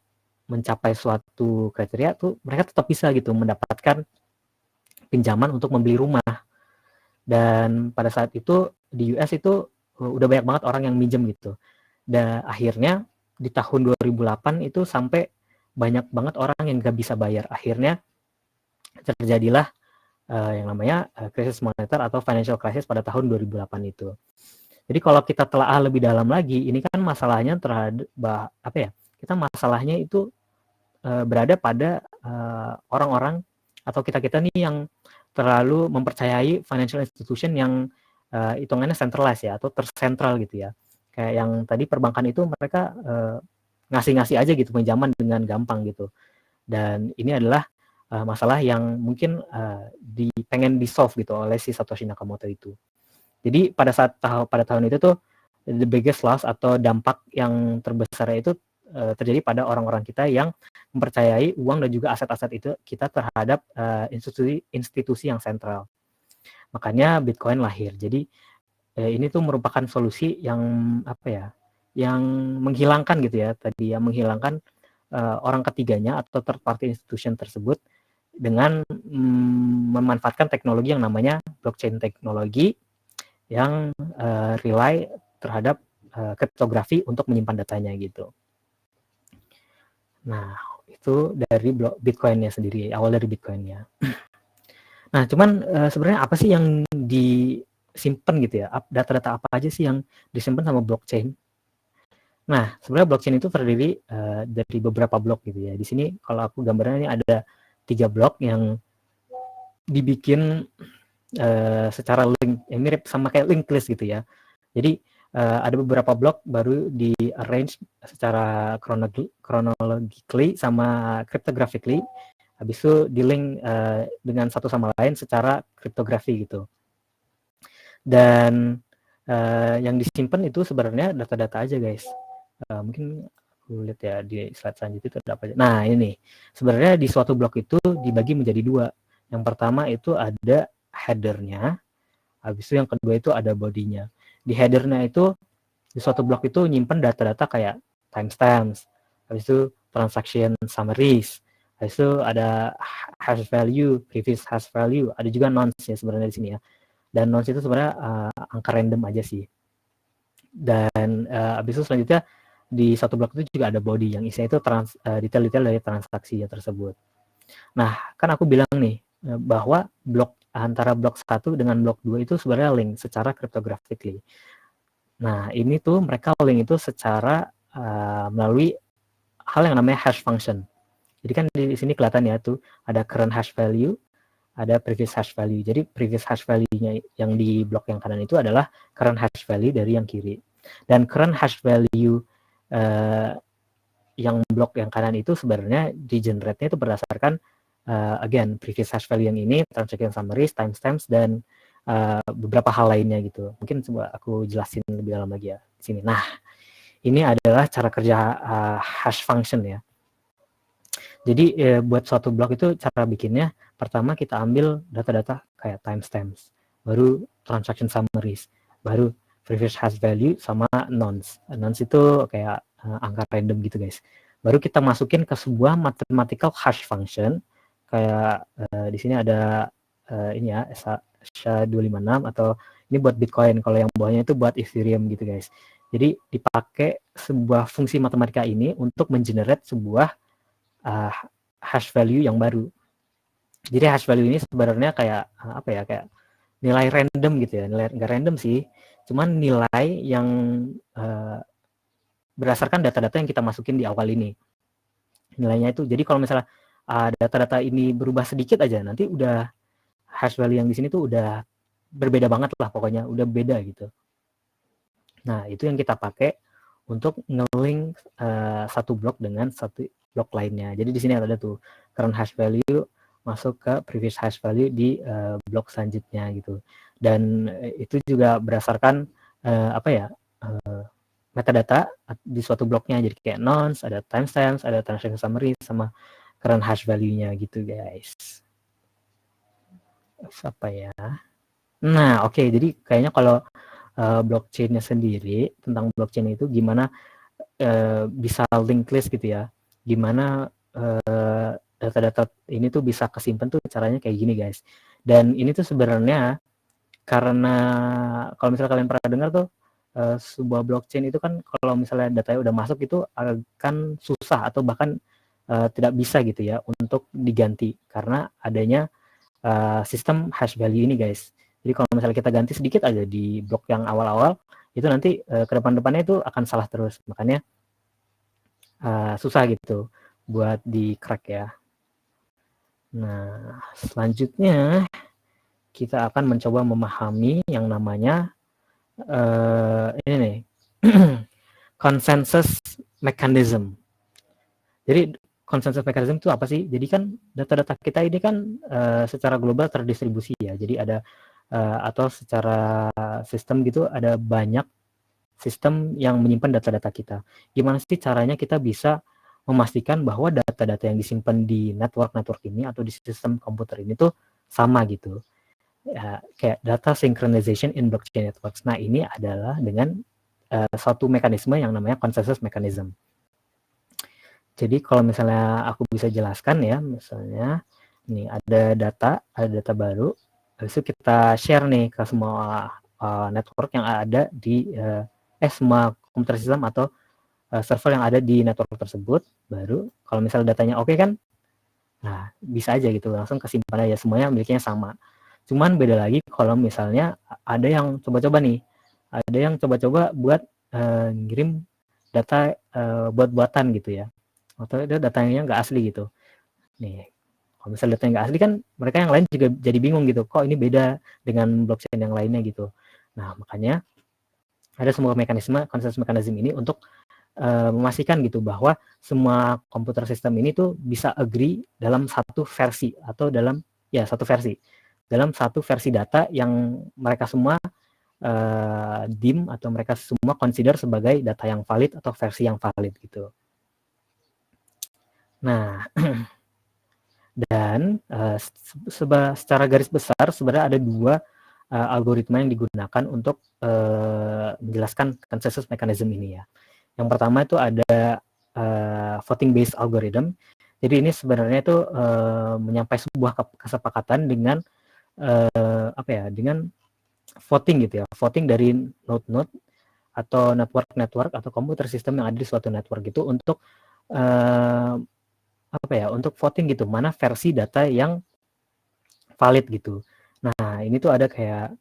mencapai suatu kriteria tuh, mereka tetap bisa gitu mendapatkan pinjaman untuk membeli rumah. Dan pada saat itu di US itu udah banyak banget orang yang minjem gitu. Dan akhirnya di tahun 2008 itu sampai banyak banget orang yang nggak bisa bayar. Akhirnya terjadilah yang namanya krisis moneter atau financial crisis pada tahun 2008 itu. Jadi kalau kita telaah lebih dalam lagi, ini kan masalahnya kita masalahnya itu berada pada orang-orang atau kita-kita nih yang terlalu mempercayai financial institution yang hitungannya centralized ya, atau tersentral gitu ya. Kayak yang tadi perbankan itu mereka ngasih-ngasih aja gitu pinjaman dengan gampang gitu. Dan ini adalah masalah yang mungkin pengen di-solve gitu oleh si Satoshi Nakamoto itu. Jadi pada tahun itu tuh the biggest loss atau dampak yang terbesar itu terjadi pada orang-orang kita yang mempercayai uang dan juga aset-aset itu kita terhadap institusi yang sentral. Makanya Bitcoin lahir. Jadi ini tuh merupakan solusi yang yang menghilangkan gitu ya, tadi ya, menghilangkan orang ketiganya atau third party institution tersebut dengan memanfaatkan teknologi yang namanya blockchain teknologi yang rely terhadap kriptografi untuk menyimpan datanya gitu. Nah, itu dari Bitcoin-nya sendiri, awal dari Bitcoin-nya. Nah, cuman sebenarnya apa sih yang disimpan gitu ya? Data-data apa aja sih yang disimpan sama blockchain? Nah, sebenarnya blockchain itu terdiri dari beberapa blok gitu ya. Di sini kalau aku gambarnya ini ada 3 blok yang dibikin secara link, mirip sama kayak linked list gitu ya. Jadi ada beberapa blok baru di arrange secara chronologically sama cryptographically, habis itu di link dengan satu sama lain secara kriptografi gitu. Dan yang disimpan itu sebenarnya data-data aja guys. Mungkin aku lihat ya di slide selanjutnya itu ada apa aja. Nah ini sebenarnya di suatu blok itu dibagi menjadi 2. Yang pertama itu ada header-nya, habis itu yang kedua itu ada body-nya. Di header-nya itu di suatu blok itu nyimpen data-data kayak timestamps, habis itu transaction summaries, habis itu ada hash value, previous hash value, ada juga nonce ya sebenarnya di sini ya. Dan nonce itu sebenarnya angka random aja sih. Dan habis itu selanjutnya di satu blok itu juga ada body yang isinya itu detail-detail dari transaksi tersebut. Nah, kan aku bilang nih bahwa blok antara blok 1 dengan blok 2 itu sebenarnya link secara cryptographically. Nah, ini tuh mereka link itu secara melalui hal yang namanya hash function. Jadi kan di sini kelihatan ya tuh ada current hash value, ada previous hash value. Jadi previous hash value-nya yang di blok yang kanan itu adalah current hash value dari yang kiri. Dan current hash value yang blok yang kanan itu sebenarnya di generate-nya itu berdasarkan again previous hash value yang ini, transaction summaries, timestamps, dan beberapa hal lainnya gitu. Mungkin coba aku jelasin lebih dalam lagi ya di sini. Nah, ini adalah cara kerja hash function ya. Jadi buat suatu blok itu cara bikinnya, pertama kita ambil data-data kayak timestamps, baru transaction summaries, baru previous hash value sama nonce. Nonce itu kayak angka random gitu guys. Baru kita masukin ke sebuah mathematical hash function, kayak di sini ada ini ya, SHA-256, atau ini buat Bitcoin, kalau yang bawahnya itu buat Ethereum gitu guys. Jadi dipakai sebuah fungsi matematika ini untuk mengenerate sebuah hash value yang baru. Jadi hash value ini sebenarnya kayak apa ya, kayak nilai random gitu ya, nilai nggak random sih, cuman nilai yang berdasarkan data-data yang kita masukin di awal ini nilainya itu. Jadi kalau misalnya data-data ini berubah sedikit aja, nanti udah hash value yang di sini tuh udah berbeda banget lah, pokoknya udah beda gitu. Nah, itu yang kita pakai untuk nge-link satu blok dengan satu blok lainnya. Jadi di sini ada tuh current hash value masuk ke previous hash value di blok selanjutnya gitu. Dan itu juga berdasarkan apa ya, metadata di suatu bloknya. Jadi kayak nonce, ada timestamps, ada transaction summary, sama current hash value-nya gitu guys. Apa ya? Nah, oke. Jadi kayaknya kalau blockchain-nya sendiri, tentang blockchain itu gimana bisa linked list gitu ya, gimana data-data ini tuh bisa kesimpan tuh caranya kayak gini guys. Dan ini tuh sebenarnya karena kalau misalnya kalian pernah dengar tuh sebuah blockchain itu kan kalau misalnya datanya udah masuk itu akan susah atau bahkan tidak bisa gitu ya untuk diganti karena adanya sistem hash value ini guys. Jadi kalau misalnya kita ganti sedikit aja di blok yang awal-awal, itu nanti ke depan-depannya itu akan salah terus. Makanya susah gitu buat di crack ya. Nah, selanjutnya kita akan mencoba memahami yang namanya ini nih consensus mechanism. Jadi consensus mechanism itu apa sih? Jadi kan data-data kita ini kan secara global terdistribusi ya. Jadi ada atau secara sistem gitu ada banyak sistem yang menyimpan data-data kita. Gimana sih caranya kita bisa memastikan bahwa data-data yang disimpan di network ini atau di sistem komputer ini tuh sama gitu. Ya, kayak data synchronization in blockchain networks. Nah, ini adalah dengan suatu mekanisme yang namanya consensus mechanism. Jadi kalau misalnya aku bisa jelaskan ya, misalnya nih ada data baru, habis itu kita share nih ke semua network yang ada di semua komputer sistem atau server yang ada di network tersebut. Baru kalau misalnya datanya oke kan, nah bisa aja gitu langsung kesimpan aja, semuanya miliknya sama. Cuman beda lagi kalau misalnya ada yang coba-coba nih, ada yang coba-coba buat ngirim data buat-buatan gitu ya, atau itu datanya nggak asli gitu. Nih, kalau misalnya datanya nggak asli kan mereka yang lain juga jadi bingung gitu, kok ini beda dengan blockchain yang lainnya gitu. Nah, makanya ada semua mekanisme consensus mechanism ini untuk memastikan gitu bahwa semua komputer sistem ini tuh bisa agree dalam satu versi atau dalam satu versi data yang mereka semua deem atau mereka semua consider sebagai data yang valid atau versi yang valid gitu. Nah, dan secara garis besar sebenarnya ada dua algoritma yang digunakan untuk menjelaskan consensus mechanism ini ya. Yang pertama itu ada voting based algorithm. Jadi ini sebenarnya itu menyampai sebuah kesepakatan dengan dengan voting gitu ya, voting dari node-node atau network atau komputer sistem yang ada di suatu network gitu untuk untuk voting gitu, mana versi data yang valid gitu. Nah, ini tuh ada kayak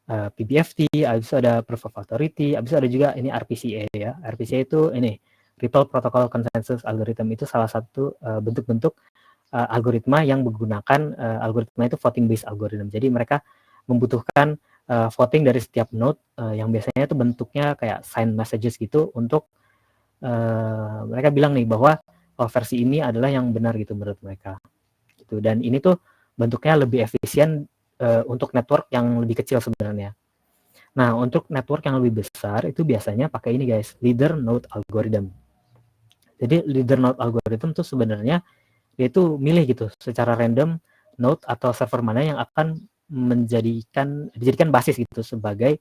PBFT, habis itu ada Proof of Authority, habis itu ada juga ini RPCA ya. RPCA itu ini Ripple Protocol Consensus Algorithm, itu salah satu bentuk-bentuk algoritma yang menggunakan algoritma itu voting based algorithm. Jadi mereka membutuhkan voting dari setiap node yang biasanya itu bentuknya kayak sign messages gitu untuk mereka bilang nih bahwa versi ini adalah yang benar gitu menurut mereka. Gitu. Dan ini tuh bentuknya lebih efisien untuk network yang lebih kecil sebenarnya. Nah, untuk network yang lebih besar itu biasanya pakai ini guys, leader node algorithm. Jadi leader node algorithm tuh sebenarnya dia itu milih gitu secara random node atau server mana yang akan dijadikan basis gitu sebagai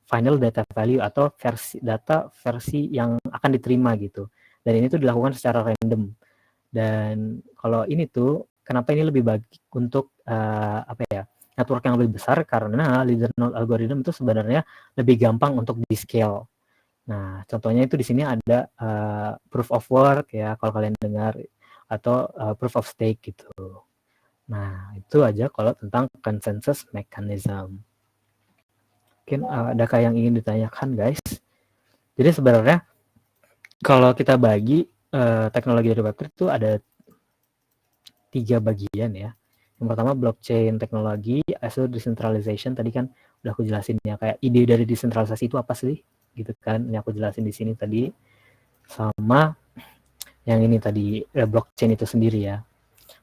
final data value atau versi yang akan diterima gitu. Dan ini tuh dilakukan secara random. Dan kalau ini tuh kenapa ini lebih baik untuk network yang lebih besar, karena leader node algorithm itu sebenarnya lebih gampang untuk di scale. Nah, contohnya itu di sini ada proof of work ya kalau kalian dengar, atau proof of stake gitu. Nah, itu aja kalau tentang consensus mechanism. Mungkin adakah yang ingin ditanyakan guys? Jadi sebenarnya kalau kita bagi teknologi dari Web3 itu ada 3 bagian ya. Yang pertama blockchain teknologi, asal decentralization, tadi kan udah aku jelasin ya, kayak ide dari desentralisasi itu apa sih gitu kan, ini aku jelasin di sini tadi. Sama yang ini tadi blockchain itu sendiri ya.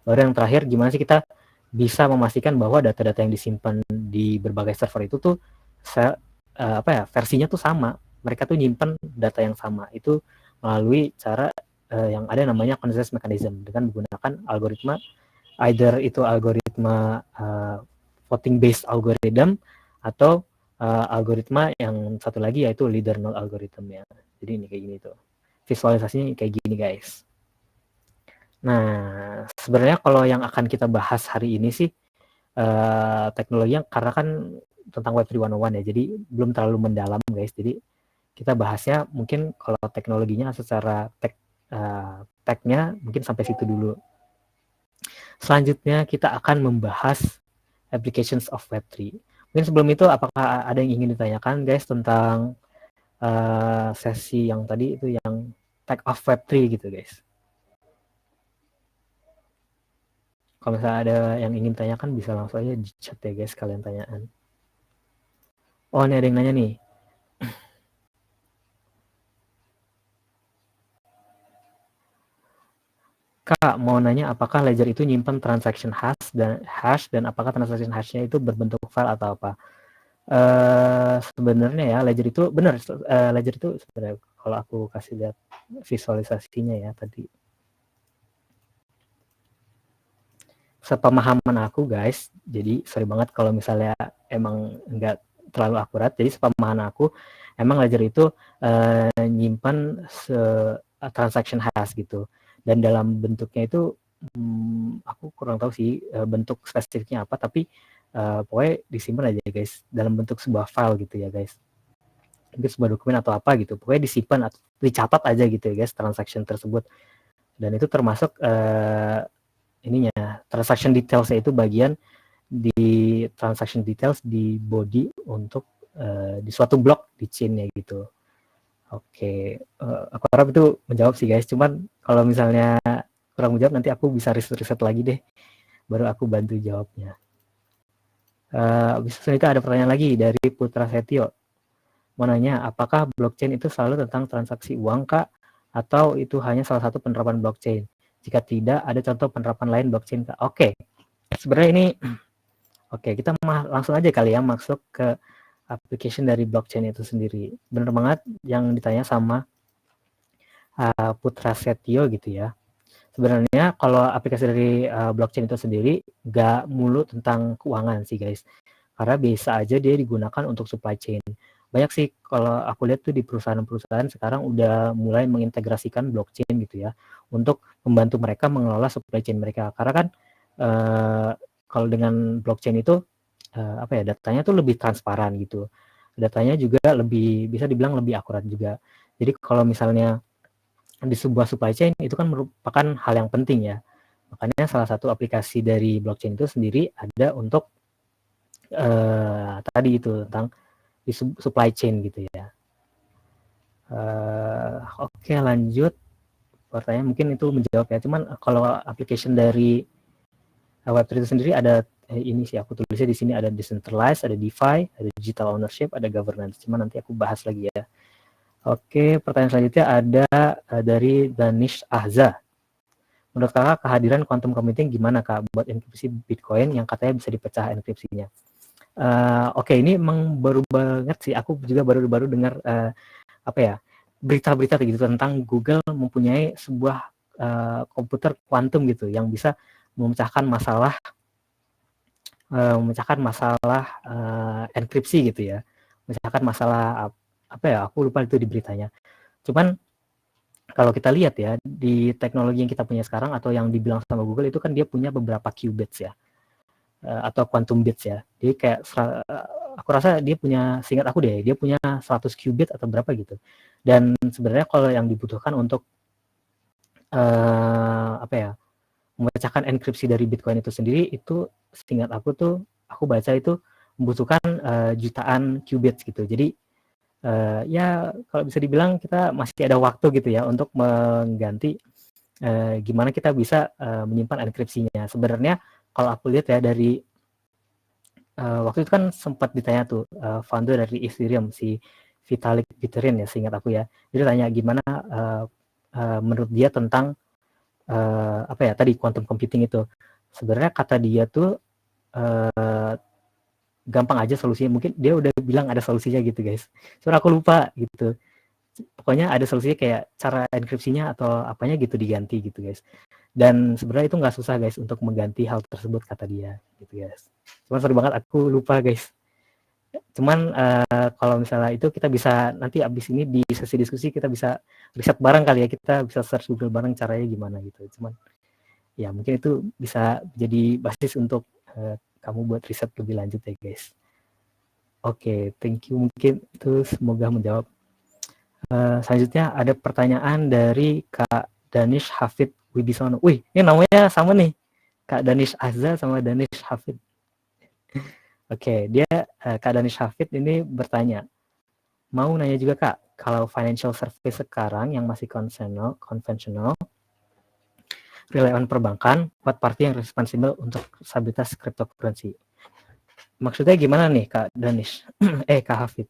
Baru yang terakhir gimana sih kita bisa memastikan bahwa data-data yang disimpan di berbagai server itu tuh versinya tuh sama, mereka tuh nyimpan data yang sama itu melalui cara yang ada namanya consensus mechanism dengan menggunakan algoritma, either itu algoritma voting based algorithm atau algoritma yang satu lagi yaitu leader node algorithm ya. Jadi ini kayak gini tuh. Visualisasinya kayak gini guys. Nah, sebenarnya kalau yang akan kita bahas hari ini sih teknologinya, karena kan tentang Web 3.101 ya, jadi belum terlalu mendalam guys. Jadi kita bahasnya mungkin kalau teknologinya secara tech-nya mungkin sampai situ dulu. Selanjutnya kita akan membahas applications of Web3. Mungkin sebelum itu apakah ada yang ingin ditanyakan guys tentang sesi yang tadi itu yang tech of Web3 gitu guys. Kalau misalnya ada yang ingin tanyakan bisa langsung aja di chat ya guys, kalian tanyaan. Oh, ini ada yang nanya nih. Kak, mau nanya apakah ledger itu nyimpan transaction hash dan apakah transaction hashnya itu berbentuk file atau apa? Sebenarnya ya ledger itu benar, ledger itu sebenarnya kalau aku kasih lihat visualisasinya ya tadi. Sepemahaman aku guys, jadi sorry banget kalau misalnya emang enggak terlalu akurat. Jadi sepemahaman aku emang ledger itu nyimpan transaction hash gitu. Dan dalam bentuknya itu aku kurang tahu sih bentuk spesifiknya apa, tapi pokoknya disimpan aja guys dalam bentuk sebuah file gitu ya guys, mungkin sebuah dokumen atau apa gitu, pokoknya disimpan atau dicatat aja gitu ya guys transaction tersebut. Dan itu termasuk ininya transaction detailsnya itu bagian di transaction details di body untuk di suatu blok di chainnya gitu. Oke, aku harap itu menjawab sih guys. Cuman kalau misalnya kurang menjawab nanti aku bisa riset lagi deh, baru aku bantu jawabnya. Habis itu ada pertanyaan lagi dari Putra Setio. Mau nanya, apakah blockchain itu selalu tentang transaksi uang kah? Atau itu hanya salah satu penerapan blockchain? Jika tidak, ada contoh penerapan lain blockchain kah? Oke, sebenarnya ini kita langsung aja kali ya masuk ke application dari blockchain itu sendiri. Bener banget yang ditanya sama Putra Setio gitu ya. Sebenarnya kalau aplikasi dari blockchain itu sendiri nggak mulu tentang keuangan sih guys. Karena bisa aja dia digunakan untuk supply chain. banyak sih kalau aku lihat tuh di perusahaan-perusahaan sekarang udah mulai mengintegrasikan blockchain gitu ya untuk membantu mereka mengelola supply chain mereka. Karena kan kalau dengan blockchain itu apa ya, datanya tuh lebih transparan gitu. Datanya juga lebih bisa dibilang lebih akurat juga. Jadi kalau misalnya di sebuah supply chain itu kan merupakan hal yang penting ya. Makanya salah satu aplikasi dari blockchain itu sendiri ada untuk tadi itu tentang di supply chain gitu ya. Oke, lanjut pertanyaan, mungkin itu menjawab ya. Cuman kalau application dari Web3 itu sendiri ada ini sih aku tulisnya di sini, ada decentralized, ada DeFi, ada digital ownership, ada governance. Cuman nanti aku bahas lagi ya. Oke, pertanyaan selanjutnya ada dari Danish Ahza. Menurut kakak kehadiran quantum computing gimana kak buat enkripsi Bitcoin yang katanya bisa dipecah enkripsinya? Oke, ini emang baru banget sih. Aku juga baru dengar apa ya, berita-berita gitu tentang Google mempunyai sebuah komputer kuantum gitu yang bisa memecahkan masalah enkripsi gitu ya, memecahkan masalah apa ya, aku lupa itu di beritanya. Cuman kalau kita lihat ya di teknologi yang kita punya sekarang atau yang dibilang sama Google itu kan dia punya beberapa qubits ya, atau quantum bits ya. Jadi kayak aku rasa dia punya, seingat aku deh, dia punya 100 qubit atau berapa gitu. Dan sebenarnya kalau yang dibutuhkan untuk apa ya, memecahkan enkripsi dari Bitcoin itu sendiri, itu seingat aku tuh, aku baca itu membutuhkan jutaan qubits gitu. Jadi ya kalau bisa dibilang kita masih ada waktu gitu ya untuk mengganti gimana kita bisa menyimpan enkripsinya. Sebenarnya kalau aku lihat ya dari waktu itu kan sempat ditanya tuh founder dari Ethereum, si Vitalik Buterin ya, seingat aku ya. Jadi tanya gimana menurut dia tentang apa ya tadi quantum computing itu. Sebenarnya kata dia tuh gampang aja solusinya. Mungkin dia udah bilang ada solusinya gitu guys. Soalnya aku lupa gitu. Pokoknya ada solusinya kayak cara enkripsinya atau apanya gitu diganti gitu guys. Dan sebenarnya itu nggak susah guys untuk mengganti hal tersebut kata dia gitu guys. Cuman sorry banget aku lupa guys. Cuman kalau misalnya itu kita bisa nanti abis ini di sesi diskusi kita bisa riset bareng kali ya, kita bisa search Google bareng caranya gimana gitu. Cuman ya mungkin itu bisa jadi basis untuk kamu buat riset lebih lanjut ya guys. Oke, thank you, mungkin itu semoga menjawab. Selanjutnya ada pertanyaan dari Kak Danish Hafid Wibisono. Wih, ini namanya sama nih, Kak Danish Azza sama Danish Hafid. Oke, dia Kak Danish Hafid ini bertanya, mau nanya juga Kak, kalau financial service sekarang yang masih konvensional, rely on perbankan, what party yang responsible untuk stabilitas cryptocurrency? Maksudnya gimana nih Kak Danish? Kak Hafid.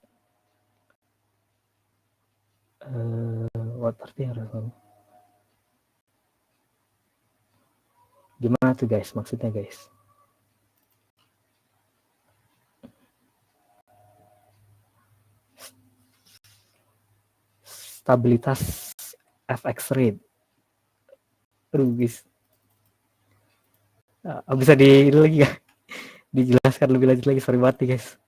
What party yang responsible? Gimana tuh guys, maksudnya guys? Stabilitas FX rate. Aduh guys. Bisa lagi gak? Dijelaskan lebih lanjut lagi, sorry banget nih guys.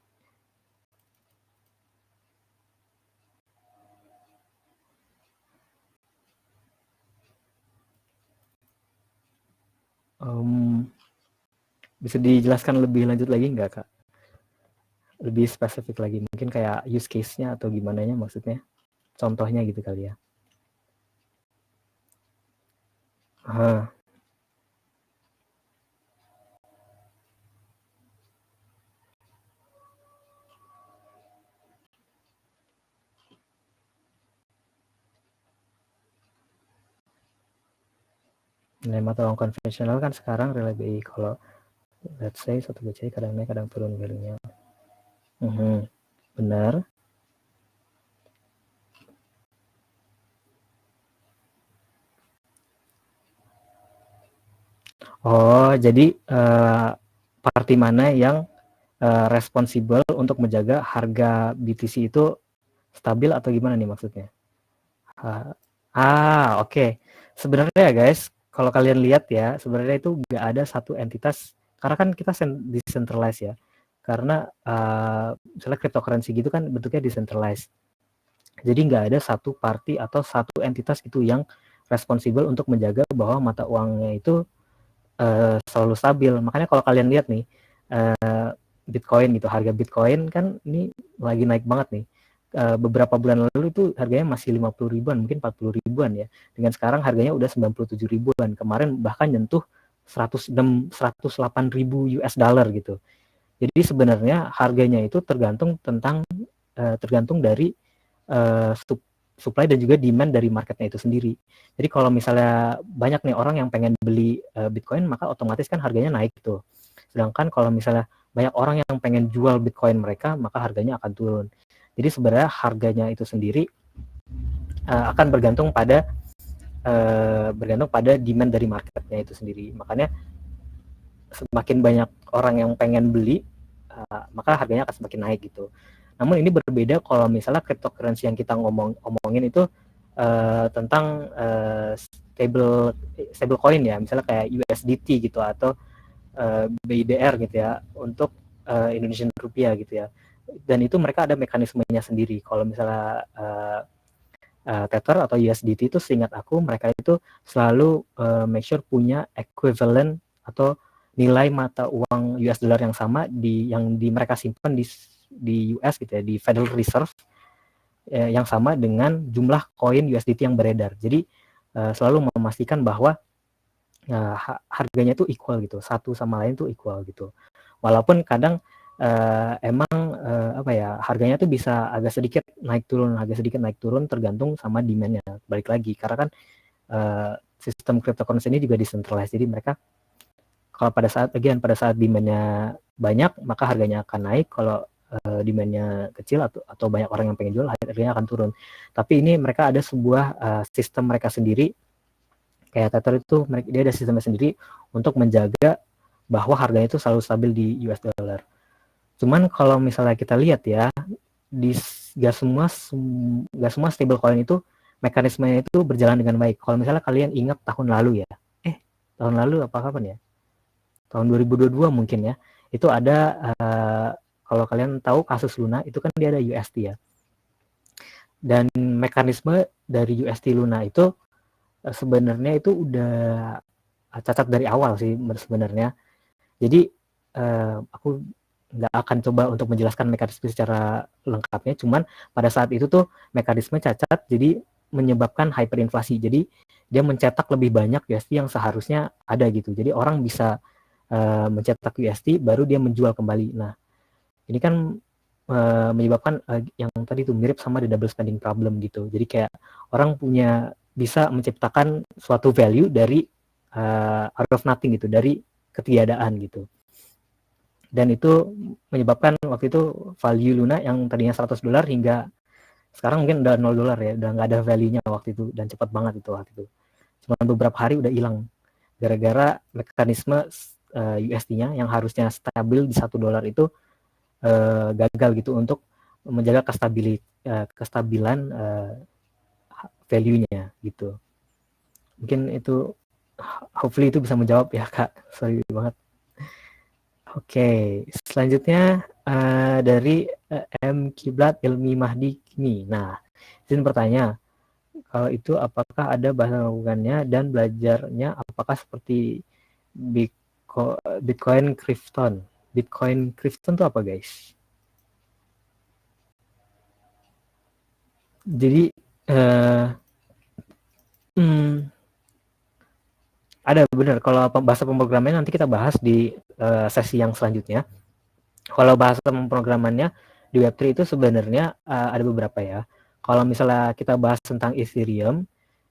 Bisa dijelaskan lebih lanjut lagi nggak Kak? Lebih spesifik lagi, mungkin kayak use case-nya atau gimana nya maksudnya? Contohnya gitu kali ya. Nilai mata uang konvensional kan sekarang rela BI, kalau let's say satu BCI kadang naik kadang turun value-nya. Benar. Oh, jadi party mana yang responsibel untuk menjaga harga BTC itu stabil atau gimana nih maksudnya? Oke. Sebenarnya guys, kalau kalian lihat ya, sebenarnya itu nggak ada satu entitas, karena kan kita decentralized ya. karena misalnya cryptocurrency gitu kan bentuknya decentralized. Jadi nggak ada satu party atau satu entitas itu yang responsibel untuk menjaga bahwa mata uangnya itu selalu stabil. Makanya kalau kalian lihat nih Bitcoin gitu, harga Bitcoin kan ini lagi naik banget nih. Beberapa bulan lalu itu harganya masih 50 ribuan, mungkin 40 ribuan ya. Dengan sekarang harganya udah 97 ribuan. Kemarin bahkan nyentuh 108 ribu US dollar gitu. Jadi sebenarnya harganya itu tergantung dari supply dan juga demand dari marketnya itu sendiri. Jadi kalau misalnya banyak nih orang yang pengen beli Bitcoin, maka otomatis kan harganya naik tuh. Sedangkan kalau misalnya banyak orang yang pengen jual Bitcoin mereka, maka harganya akan turun. Jadi sebenarnya harganya itu sendiri akan bergantung pada demand dari marketnya itu sendiri. Makanya semakin banyak orang yang pengen beli, maka harganya akan semakin naik gitu. Namun ini berbeda kalau misalnya cryptocurrency yang kita ngomongin itu tentang stable coin ya, misalnya kayak USDT gitu atau BIDR gitu ya untuk Indonesian rupiah gitu ya. Dan itu mereka ada mekanismenya sendiri. Kalau misalnya Tether atau USDT itu seingat aku mereka itu selalu make sure punya equivalent atau nilai mata uang US dollar yang sama yang mereka simpan di US gitu ya, di Federal Reserve yang sama dengan jumlah koin USDT yang beredar. Jadi selalu memastikan bahwa harganya itu equal gitu, satu sama lain tuh equal gitu. Walaupun kadang harganya tuh bisa agak sedikit naik turun tergantung sama demand-nya. Balik lagi karena kan sistem cryptocurrency ini juga decentralized, jadi mereka kalau pada saat demand-nya banyak maka harganya akan naik, kalau demand-nya kecil atau banyak orang yang pengen jual harganya akan turun. Tapi ini mereka ada sebuah sistem mereka sendiri, kayak Tether itu dia ada sistemnya sendiri untuk menjaga bahwa harganya itu selalu stabil di US dollar. Cuman kalau misalnya kita lihat ya, gak semua stable coin itu mekanismenya itu berjalan dengan baik. Kalau misalnya kalian ingat tahun lalu ya, tahun lalu apa kapan ya? Tahun 2022 mungkin ya. Itu ada kalau kalian tahu kasus Luna, itu kan dia ada UST ya. Dan mekanisme dari UST Luna itu sebenarnya itu udah cacat dari awal sih sebenarnya. Jadi aku nggak akan coba untuk menjelaskan mekanisme secara lengkapnya, cuman pada saat itu tuh mekanisme cacat, jadi menyebabkan hyperinflasi. Jadi dia mencetak lebih banyak USD yang seharusnya ada gitu. Jadi orang bisa mencetak USD baru dia menjual kembali. Nah, ini kan menyebabkan yang tadi tuh mirip sama the double spending problem gitu. Jadi kayak orang bisa menciptakan suatu value dari out of nothing gitu, dari ketiadaan gitu. Dan itu menyebabkan waktu itu value Luna yang tadinya $100 hingga sekarang mungkin udah $0 ya, udah nggak ada value-nya waktu itu, dan cepat banget itu waktu itu. Cuma beberapa hari udah hilang gara-gara mekanisme USD-nya yang harusnya stabil di $1 itu gagal gitu untuk menjaga kestabilan value-nya gitu. Mungkin itu hopefully itu bisa menjawab ya Kak. Sorry banget. Oke, selanjutnya dari M Kiblat Ilmi Mahdi Kini. Nah, izin bertanya, kalau itu apakah ada bahasa hubungannya dan belajarnya apakah seperti Bitcoin Krypton? Bitcoin Krypton itu apa guys? Jadi ada benar, kalau bahasa pemrogramannya nanti kita bahas di sesi yang selanjutnya. Kalau bahasa pemrogramannya di Web3 itu sebenarnya ada beberapa ya. Kalau misalnya kita bahas tentang Ethereum,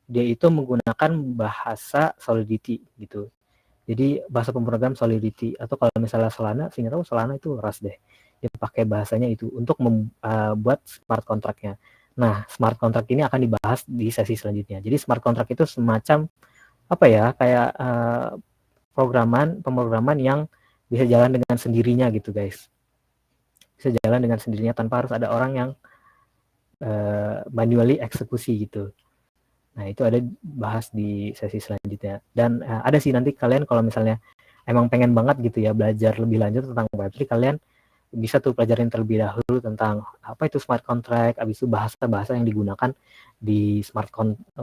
dia itu menggunakan bahasa Solidity gitu. Jadi bahasa pemrogram Solidity, atau kalau misalnya Solana, seingat aku Solana itu Rust deh. Dia pakai bahasanya itu untuk membuat smart contract-nya. Nah, smart contract ini akan dibahas di sesi selanjutnya. Jadi smart contract itu semacam apa ya, kayak pemrograman yang bisa jalan dengan sendirinya gitu guys, bisa jalan dengan sendirinya tanpa harus ada orang yang manually eksekusi gitu. Nah itu ada bahas di sesi selanjutnya, dan ada sih nanti kalian kalau misalnya emang pengen banget gitu ya belajar lebih lanjut tentang Web3, kalian bisa tuh pelajarin terlebih dahulu tentang apa itu smart contract, habis itu bahasa-bahasa yang digunakan di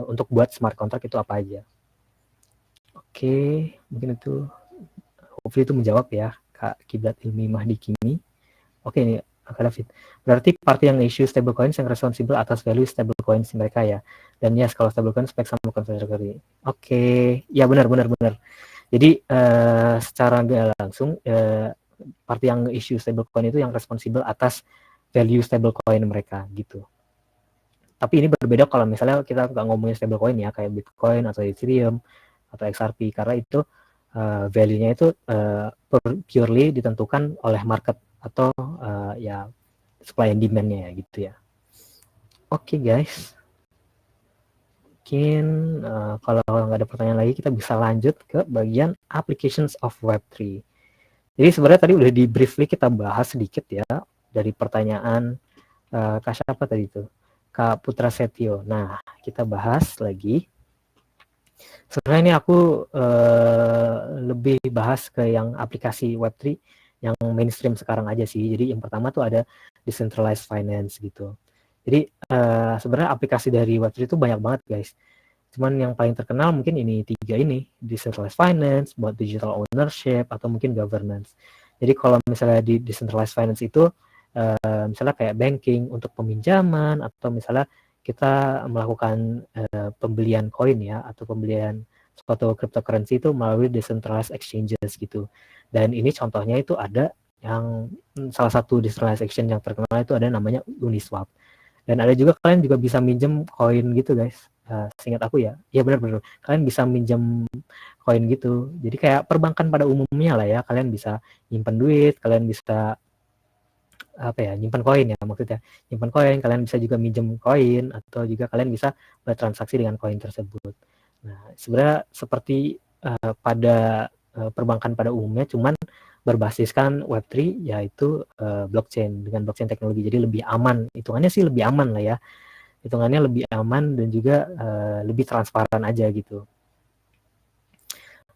untuk buat smart contract itu apa aja. Oke, mungkin itu hopefully itu menjawab ya Kak Kiblat Ilmi Mahdi Kimi. Oke nih, Kak David. Berarti party yang issue stablecoins yang responsible atas value stablecoins mereka ya. Dan yes, kalau stablecoin spek sama controversy. Oke, ya benar. Jadi secara nggak langsung party yang issue stablecoin itu yang responsible atas value stablecoin mereka gitu. Tapi ini berbeda kalau misalnya kita nggak ngomongin stablecoin ya, kayak Bitcoin atau Ethereum atau XRP, karena itu value-nya itu purely ditentukan oleh market atau ya supply and demand-nya ya gitu ya. Oke guys, mungkin kalau nggak ada pertanyaan lagi kita bisa lanjut ke bagian applications of Web3. Jadi sebenarnya tadi udah di briefly kita bahas sedikit ya dari pertanyaan Kak siapa tadi itu? Kak Putra Setio. Nah, kita bahas lagi. Sebenarnya ini aku lebih bahas ke yang aplikasi Web3 yang mainstream sekarang aja sih. Jadi yang pertama tuh ada decentralized finance gitu. Jadi sebenarnya aplikasi dari Web3 itu banyak banget guys. Cuman yang paling terkenal mungkin ini 3 ini, decentralized finance, buat digital ownership, atau mungkin governance. Jadi kalau misalnya di decentralized finance itu misalnya kayak banking untuk peminjaman, atau misalnya kita melakukan pembelian koin ya, atau pembelian suatu cryptocurrency itu melalui decentralized exchanges gitu. Dan ini contohnya itu ada yang salah satu decentralized exchange yang terkenal itu ada namanya Uniswap. Dan ada juga kalian juga bisa minjem koin gitu guys. Seingat aku ya, iya benar-benar. Kalian bisa minjem koin gitu. Jadi kayak perbankan pada umumnya lah ya. Kalian bisa nyimpan duit, kalian bisa apa ya, nyimpan koin ya maksudnya. Nyimpan koin, kalian bisa juga minjem koin, atau juga kalian bisa bertransaksi dengan koin tersebut. Nah, sebenarnya seperti pada perbankan pada umumnya, cuman berbasiskan Web3 yaitu blockchain, dengan blockchain teknologi. Jadi lebih aman, hitungannya sih lebih aman lah ya. Hitungannya lebih aman dan juga lebih transparan aja gitu.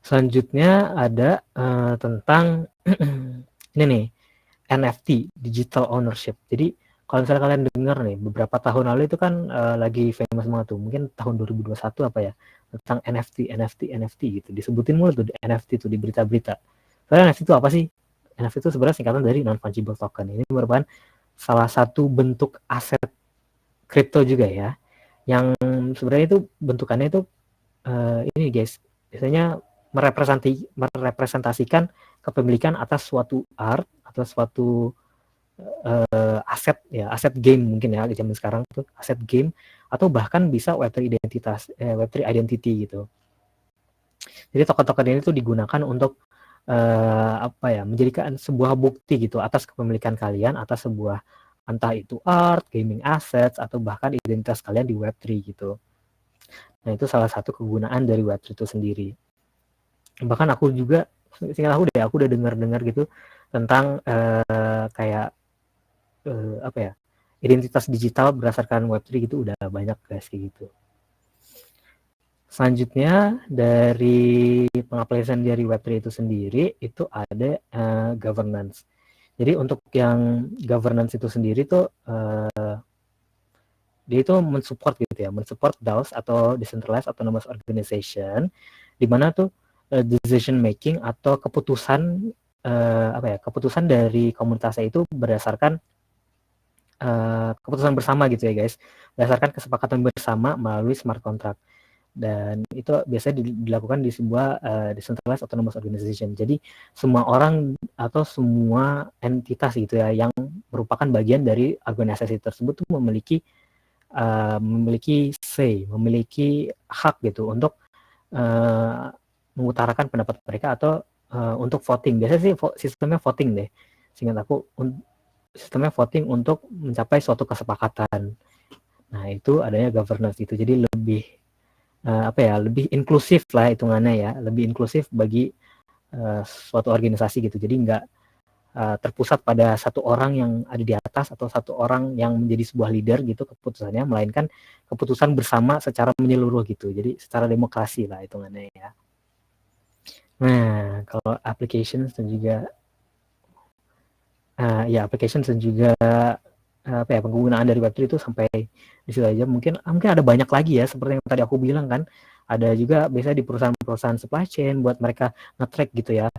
Selanjutnya ada tentang ini nih, NFT, digital ownership. Jadi kalau misalnya kalian dengar nih, beberapa tahun lalu itu kan lagi famous banget tuh, mungkin tahun 2021 apa ya, tentang NFT gitu. Disebutin mulu tuh NFT tuh di berita-berita. Soalnya NFT itu apa sih? NFT itu sebenarnya singkatan dari non-fungible token. Ini merupakan salah satu bentuk aset kripto juga ya, yang sebenarnya itu bentukannya itu ini guys, biasanya merepresentasikan kepemilikan atas suatu art atau suatu aset ya, aset game mungkin ya di zaman sekarang tuh, aset game, atau bahkan bisa Web3 Web3 identity gitu. Jadi token-token ini tuh digunakan untuk apa ya, menjadikan sebuah bukti gitu atas kepemilikan kalian atas sebuah, entah itu art, gaming assets, atau bahkan identitas kalian di Web3 gitu. Nah, itu salah satu kegunaan dari Web3 itu sendiri. Bahkan aku juga, seingat aku udah dengar gitu tentang kayak apa ya, identitas digital berdasarkan Web3 gitu udah banyak guys kayak gitu. Selanjutnya dari pengaplikasian dari Web3 itu sendiri itu ada governance. Jadi untuk yang governance itu sendiri tuh dia itu mensupport gitu ya, mensupport DAOs atau Decentralized Autonomous Organization, di mana tuh decision making atau keputusan apa ya, keputusan dari komunitasnya itu berdasarkan keputusan bersama gitu ya guys, berdasarkan kesepakatan bersama melalui smart contract. Dan itu biasanya dilakukan di sebuah decentralized autonomous organization. Jadi semua orang atau semua entitas gitu ya yang merupakan bagian dari organisasi tersebut tuh memiliki say, memiliki hak gitu untuk mengutarakan pendapat mereka atau untuk voting. Biasanya sih sistemnya voting deh. Seingat aku sistemnya voting untuk mencapai suatu kesepakatan. Nah, itu adanya governance itu. Jadi lebih apa ya, lebih inklusif lah hitungannya ya, lebih inklusif bagi suatu organisasi gitu. Jadi nggak terpusat pada satu orang yang ada di atas atau satu orang yang menjadi sebuah leader gitu keputusannya, melainkan keputusan bersama secara menyeluruh gitu. Jadi secara demokrasi lah hitungannya ya. Nah, kalau applications dan juga Ya applications dan juga penggunaan dari Web3 itu sampai di situ aja. Mungkin ada banyak lagi ya, seperti yang tadi aku bilang kan. Ada juga biasanya di perusahaan-perusahaan supply chain buat mereka nge-track gitu ya.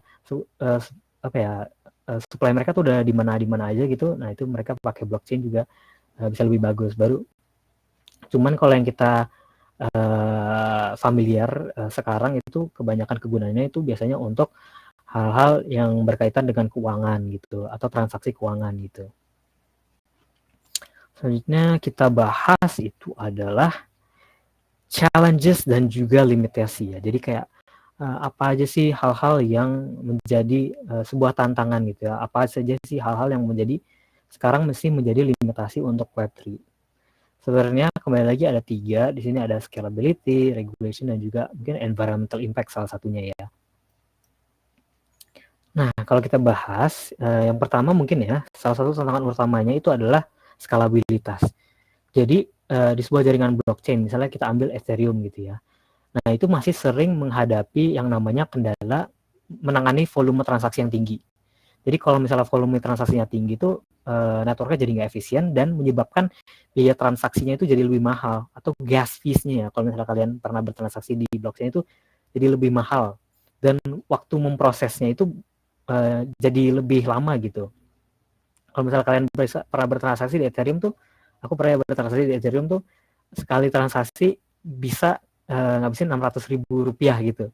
Supply mereka tuh udah di mana aja gitu. Nah, itu mereka pakai blockchain juga bisa lebih bagus. Cuman kalau yang kita familiar sekarang itu kebanyakan kegunaannya itu biasanya untuk hal-hal yang berkaitan dengan keuangan gitu atau transaksi keuangan gitu. Selanjutnya kita bahas itu adalah challenges dan juga limitasi ya. Jadi kayak apa aja sih hal-hal yang menjadi sebuah tantangan gitu ya. Apa saja sih hal-hal yang sekarang mesti menjadi limitasi untuk Web3. Sebenarnya kembali lagi ada 3. Di sini ada scalability, regulation, dan juga mungkin environmental impact salah satunya ya. Nah, kalau kita bahas, yang pertama mungkin ya, salah satu tantangan utamanya itu adalah skalabilitas. Jadi, di sebuah jaringan blockchain, misalnya kita ambil Ethereum gitu ya. Nah, itu masih sering menghadapi yang namanya kendala menangani volume transaksi yang tinggi. Jadi kalau misalnya volume transaksinya tinggi itu networknya jadi nggak efisien dan menyebabkan biaya transaksinya itu jadi lebih mahal, atau gas fees-nya ya, kalau misalnya kalian pernah bertransaksi di blockchain itu jadi lebih mahal, dan waktu memprosesnya itu jadi lebih lama gitu. Kalau misalnya kalian pernah bertransaksi di Ethereum tuh, aku pernah bertransaksi di Ethereum tuh, sekali transaksi bisa ngabisin 600.000 rupiah gitu,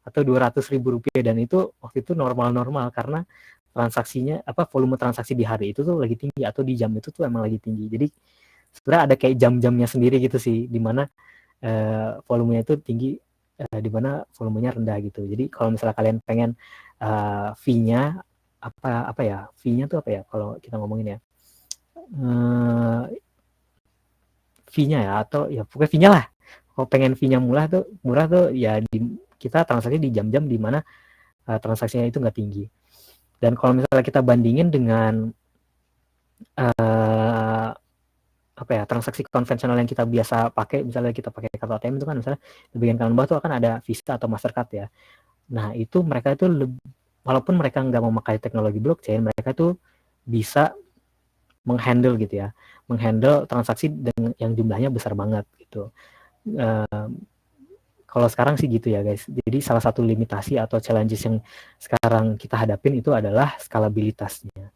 atau 200.000 rupiah, dan itu waktu itu normal-normal karena transaksinya volume transaksi di hari itu tuh lagi tinggi, atau di jam itu tuh emang lagi tinggi. Jadi sebenarnya ada kayak jam-jamnya sendiri gitu sih, di mana volumenya itu tinggi, di mana volumenya rendah gitu. Jadi kalau misalnya kalian pengen fee-nya fee-nya tuh apa ya kalau kita ngomongin ya, fee-nya ya, atau ya pokoknya fee-nya lah. Kalau pengen fee-nya murah tuh ya kita transaksi di jam-jam di mana transaksinya itu nggak tinggi. Dan kalau misalnya kita bandingin dengan transaksi konvensional yang kita biasa pakai, misalnya kita pakai kartu ATM itu kan, misalnya di bagian kanan bawah tuh akan ada Visa atau Mastercard ya. Nah, itu mereka itu walaupun mereka nggak memakai teknologi blockchain, mereka tuh bisa menghandle gitu ya, menghandle transaksi yang jumlahnya besar banget gitu. Kalau sekarang sih gitu ya guys. Jadi salah satu limitasi atau challenges yang sekarang kita hadapin itu adalah skalabilitasnya.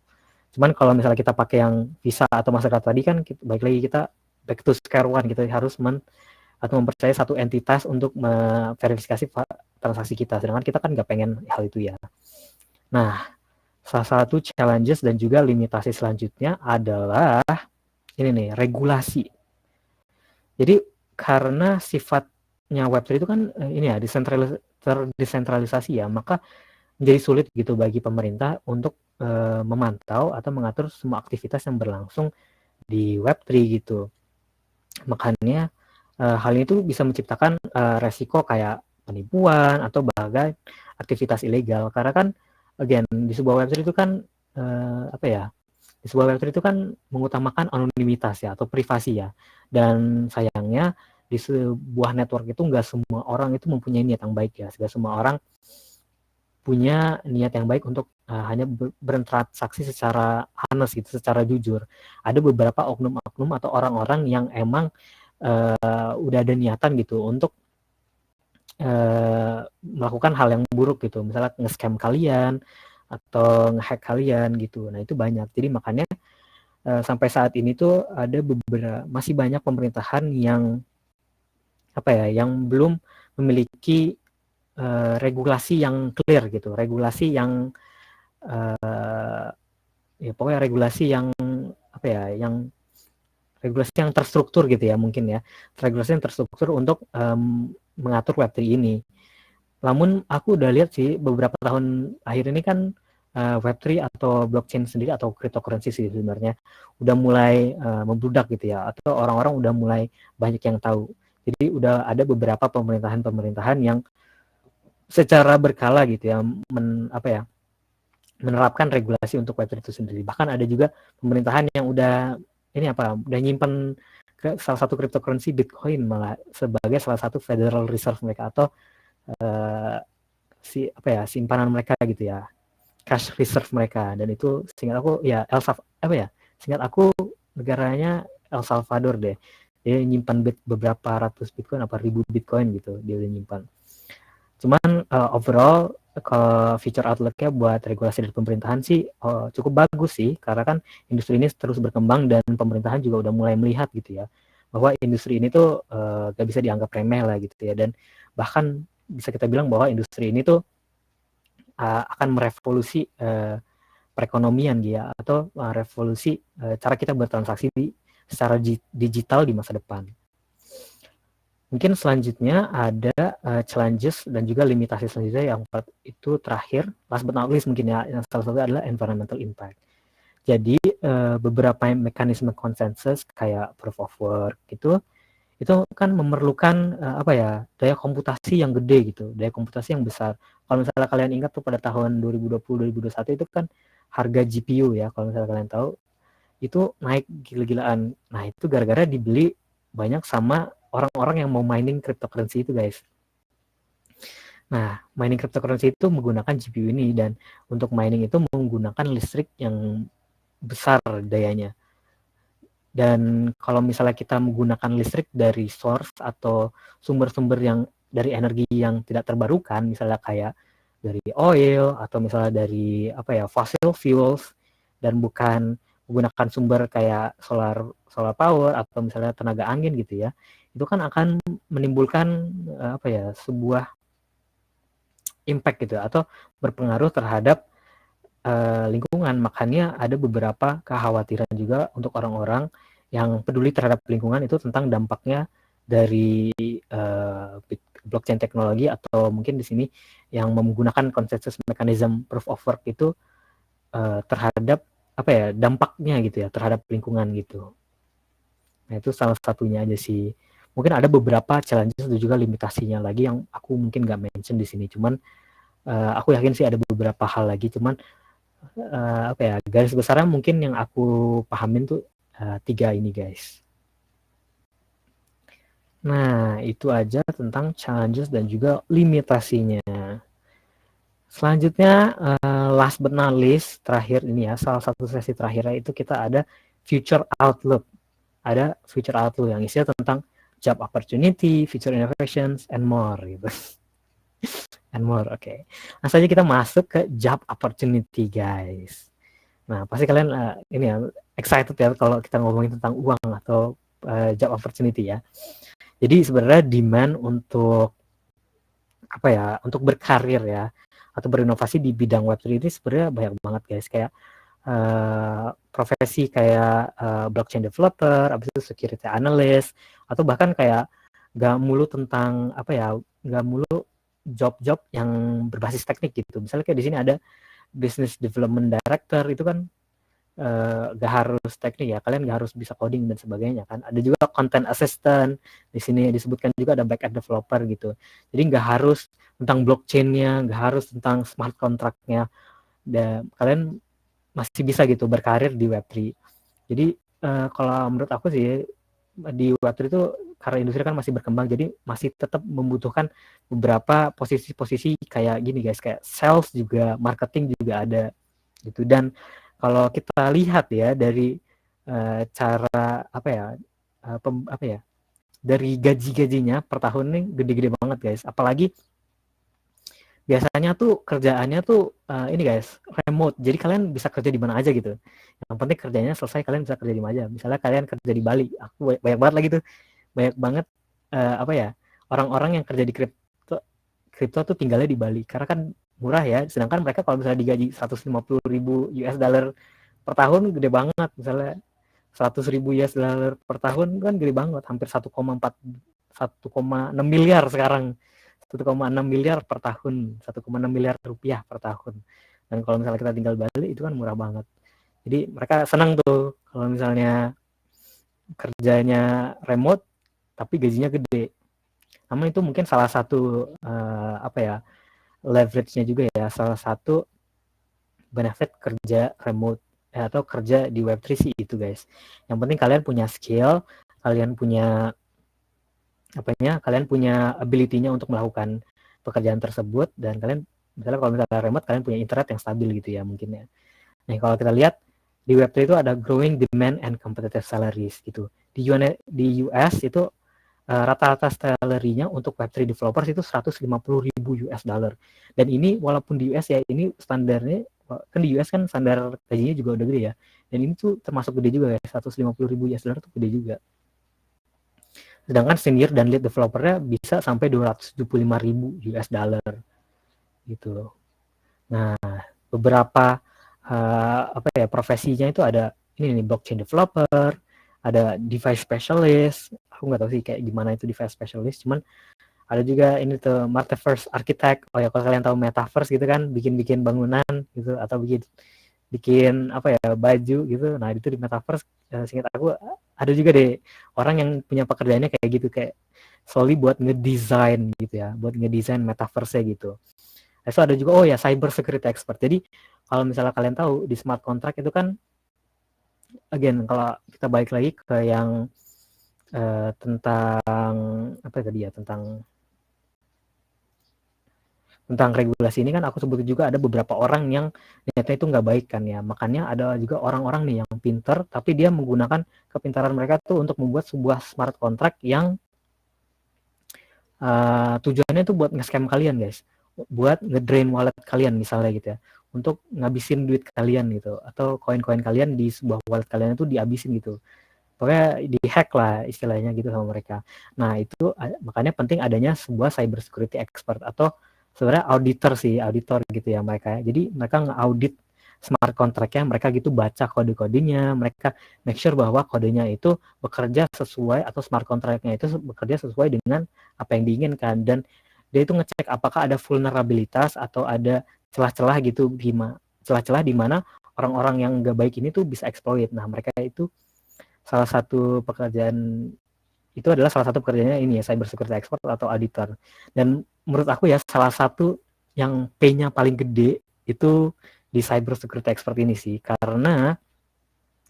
Cuman kalau misalnya kita pakai yang Visa atau Mastercard tadi kan, baik lagi kita back to square one, kita harus mempercayai satu entitas untuk memverifikasi transaksi kita. Sedangkan kita kan nggak pengen hal itu ya. Nah, salah satu challenges dan juga limitasi selanjutnya adalah ini nih, regulasi. Jadi karena sifatnya Web3 itu kan ini ya terdesentralisasi ya, maka menjadi sulit gitu bagi pemerintah untuk memantau atau mengatur semua aktivitas yang berlangsung di Web3 gitu. Makanya hal itu bisa menciptakan resiko kayak penipuan atau bahkan aktivitas ilegal, karena kan again di sebuah Web3 itu kan di sebuah Web3 itu kan mengutamakan anonimitas ya, atau privasi ya. Dan sayangnya di sebuah network itu nggak semua orang itu mempunyai niat yang baik ya. Nggak semua orang punya niat yang baik untuk hanya bertransaksi secara honest gitu, secara jujur. Ada beberapa oknum-oknum atau orang-orang yang emang udah ada niatan gitu untuk melakukan hal yang buruk gitu, misalnya nge-scam kalian atau nge-hack kalian gitu. Nah, itu banyak. Jadi makanya sampai saat ini tuh ada masih banyak pemerintahan yang yang belum memiliki regulasi yang clear gitu, regulasi yang pokoknya regulasi yang yang regulasi yang terstruktur gitu ya, mungkin ya, regulasi yang terstruktur untuk mengatur Web3 ini. Namun aku udah lihat sih beberapa tahun akhir ini kan Web3 atau blockchain sendiri atau cryptocurrency sih sebenarnya udah mulai membludak gitu ya, atau orang-orang udah mulai banyak yang tahu. Jadi udah ada beberapa pemerintahan yang secara berkala gitu ya menerapkan regulasi untuk Web3 itu sendiri. Bahkan ada juga pemerintahan yang udah nyimpen salah satu cryptocurrency Bitcoin malah sebagai salah satu Federal Reserve mereka, atau simpanan mereka gitu ya. cash reserve mereka, dan itu seingat aku ya seingat aku negaranya El Salvador deh. Dia nyimpan beberapa ratus Bitcoin apa ribu Bitcoin gitu dia udah nyimpan. Cuman overall kalau future outlook-nya buat regulasi dari pemerintahan sih cukup bagus sih, karena kan industri ini terus berkembang dan pemerintahan juga udah mulai melihat gitu ya bahwa industri ini tuh gak bisa dianggap remeh lah gitu ya, dan bahkan bisa kita bilang bahwa industri ini tuh akan merevolusi perekonomian gitu ya, atau revolusi cara kita bertransaksi secara digital di masa depan. Mungkin selanjutnya ada challenges dan juga limitasi selanjutnya, yang itu terakhir, last but not least mungkin ya, yang salah satu adalah environmental impact. Jadi beberapa mekanisme konsensus kayak proof of work gitu, itu kan memerlukan daya komputasi yang gede gitu, daya komputasi yang besar. Kalau misalnya kalian ingat tuh pada tahun 2020-2021 itu kan harga GPU ya, kalau misalnya kalian tahu, itu naik gila-gilaan. Nah itu gara-gara dibeli banyak sama orang-orang yang mau mining cryptocurrency itu guys. Nah mining cryptocurrency itu menggunakan GPU ini, dan untuk mining itu menggunakan listrik yang besar dayanya. Dan kalau misalnya kita menggunakan listrik dari source atau sumber-sumber yang dari energi yang tidak terbarukan, misalnya kayak dari oil atau misalnya dari fossil fuels, dan bukan menggunakan sumber kayak solar power atau misalnya tenaga angin gitu ya, itu kan akan menimbulkan sebuah impact gitu, atau berpengaruh terhadap lingkungan. Makanya ada beberapa kekhawatiran juga untuk orang-orang yang peduli terhadap lingkungan itu tentang dampaknya dari blockchain teknologi, atau mungkin di sini yang menggunakan konsensus mekanisme proof of work itu terhadap dampaknya gitu ya terhadap lingkungan gitu. Nah itu salah satunya aja sih. Mungkin ada beberapa challenges dan juga limitasinya lagi yang aku mungkin nggak mention di sini. Cuman aku yakin sih ada beberapa hal lagi. Cuman garis besarnya mungkin yang aku pahamin tuh 3 ini guys. Nah itu aja tentang challenges dan juga limitasinya. Selanjutnya last but not least, terakhir ini ya, salah satu sesi terakhirnya itu kita ada future outlook. Ada future outlook yang isinya tentang job opportunity, future innovations, and more gitu. And more, oke. Langsung aja kita masuk ke job opportunity guys. Nah, pasti kalian ini ya excited ya kalau kita ngomongin tentang uang atau job opportunity ya. Jadi sebenarnya demand untuk untuk berkarir ya atau berinovasi di bidang Web3 ini sebenarnya banyak banget guys, kayak profesi kayak blockchain developer, habis itu security analyst, atau bahkan kayak gak mulu tentang gak mulu job-job yang berbasis teknik gitu. Misalnya kayak di sini ada business development director, itu kan gak harus teknik ya, kalian gak harus bisa coding dan sebagainya kan. Ada juga content assistant, di sini disebutkan juga ada back-end developer gitu. Jadi gak harus tentang blockchain-nya, gak harus tentang smart contract-nya, dan kalian masih bisa gitu berkarir di Web3. Jadi kalau menurut aku sih di Web3 itu karena industri kan masih berkembang, jadi masih tetap membutuhkan beberapa posisi-posisi kayak gini guys, kayak sales juga, marketing juga ada gitu. Dan kalau kita lihat ya dari cara dari gaji-gajinya per tahun nih gede-gede banget guys. Apalagi biasanya tuh kerjaannya tuh ini guys, remote. Jadi kalian bisa kerja di mana aja gitu. Yang penting kerjanya selesai, kalian bisa kerja di mana aja. Misalnya kalian kerja di Bali, aku banyak banget lagi tuh, banyak banget orang-orang yang kerja di kripto tuh tinggalnya di Bali karena kan murah ya. Sedangkan mereka kalau misalnya digaji 150.000 US dollar per tahun gede banget. Misalnya 100.000 US dollar per tahun kan gede banget, hampir 1,6 miliar sekarang. 1,6 miliar per tahun, 1,6 miliar rupiah per tahun. Dan kalau misalnya kita tinggal Bali itu kan murah banget. Jadi mereka senang tuh kalau misalnya kerjanya remote tapi gajinya gede. Namun itu mungkin salah satu leverage-nya juga ya, salah satu benefit kerja remote atau kerja di Web3 sih itu guys. Yang penting kalian punya skill, kalian punya kalian punya ability-nya untuk melakukan pekerjaan tersebut, dan kalian Misalnya kalau misalnya remote, kalian punya internet yang stabil gitu ya mungkin ya. Nah, kalau kita lihat di Web3 itu ada growing demand and competitive salaries gitu. Di US itu rata-rata salary-nya untuk Web3 developers itu 150.000 US dollar. Dan ini walaupun di US ya, ini standarnya kan di US kan standar gajinya juga udah gede ya. Dan ini tuh termasuk gede juga ya, 150.000 US dollar tuh gede juga. Sedangkan senior dan lead developernya bisa sampai 275.000 US dollar gitu. Nah, beberapa apa ya profesinya itu ada ini nih, blockchain developer, ada device specialist. Aku nggak tahu sih kayak gimana itu device specialist, cuman ada juga ini tuh metaverse architect. Oh ya, kalau kalian tahu metaverse gitu kan, bikin bangunan gitu atau bikin apa ya, baju gitu. Nah, itu di metaverse, seingat aku ada juga deh orang yang punya pekerjaannya kayak gitu, kayak solely buat ngedesain gitu ya, buat ngedesain metaverse gitu. Itu ada juga, oh ya, cyber security expert. Jadi kalau misalnya kalian tahu di smart contract itu kan, again kalau kita balik lagi ke yang tentang apa tadi ya, tentang regulasi ini kan, aku sebut juga ada beberapa orang yang ternyata itu nggak baik kan ya. Makanya ada juga orang-orang nih yang pinter, tapi dia menggunakan kepintaran mereka tuh untuk membuat sebuah smart contract yang tujuannya tuh buat nge-scam kalian guys, buat nge-drain wallet kalian misalnya gitu ya, untuk ngabisin duit kalian gitu, atau koin-koin kalian di sebuah wallet kalian itu dihabisin gitu, pokoknya di-hack lah istilahnya gitu sama mereka. Nah itu makanya penting adanya sebuah cyber security expert, atau sebenarnya auditor gitu ya mereka. Jadi mereka nge-audit smart contract-nya mereka gitu, baca kode-kodenya, mereka make sure bahwa kodenya itu bekerja sesuai, atau smart contract-nya itu bekerja sesuai dengan apa yang diinginkan, dan dia itu ngecek apakah ada vulnerabilitas atau ada celah-celah gitu, celah-celah di mana orang-orang yang nggak baik ini tuh bisa exploit. Nah, mereka itu salah satu pekerjaan itu adalah salah satu pekerjaannya ini ya, cyber security expert atau auditor. Dan menurut aku ya, salah satu yang pay-nya paling gede itu di cyber security expert ini sih, karena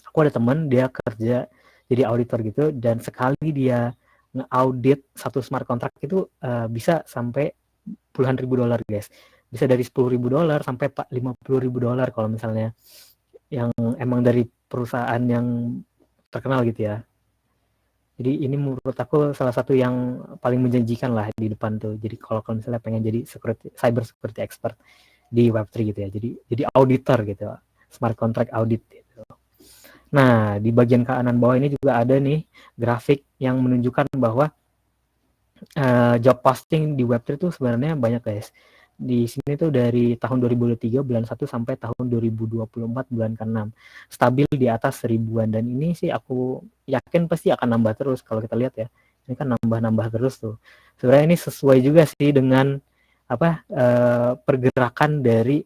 aku ada teman dia kerja jadi auditor gitu, dan sekali dia nge-audit satu smart contract itu bisa sampai puluhan ribu dolar guys, bisa dari 10.000 dolar sampai 50.000 dolar kalau misalnya yang emang dari perusahaan yang terkenal gitu ya. Jadi ini menurut aku salah satu yang paling menjanjikan lah di depan tuh. Jadi kalau misalnya pengen jadi cyber security expert di Web3 gitu ya. Jadi auditor gitu, smart contract audit gitu. Nah, di bagian kanan bawah ini juga ada nih grafik yang menunjukkan bahwa job posting di Web3 itu sebenarnya banyak guys. Di sini tuh dari tahun 2023 bulan 1 sampai tahun 2024 bulan ke-6. Stabil di atas 1000-an, dan ini sih aku yakin pasti akan nambah terus kalau kita lihat ya. Ini kan nambah terus tuh. Sebenarnya ini sesuai juga sih dengan apa pergerakan dari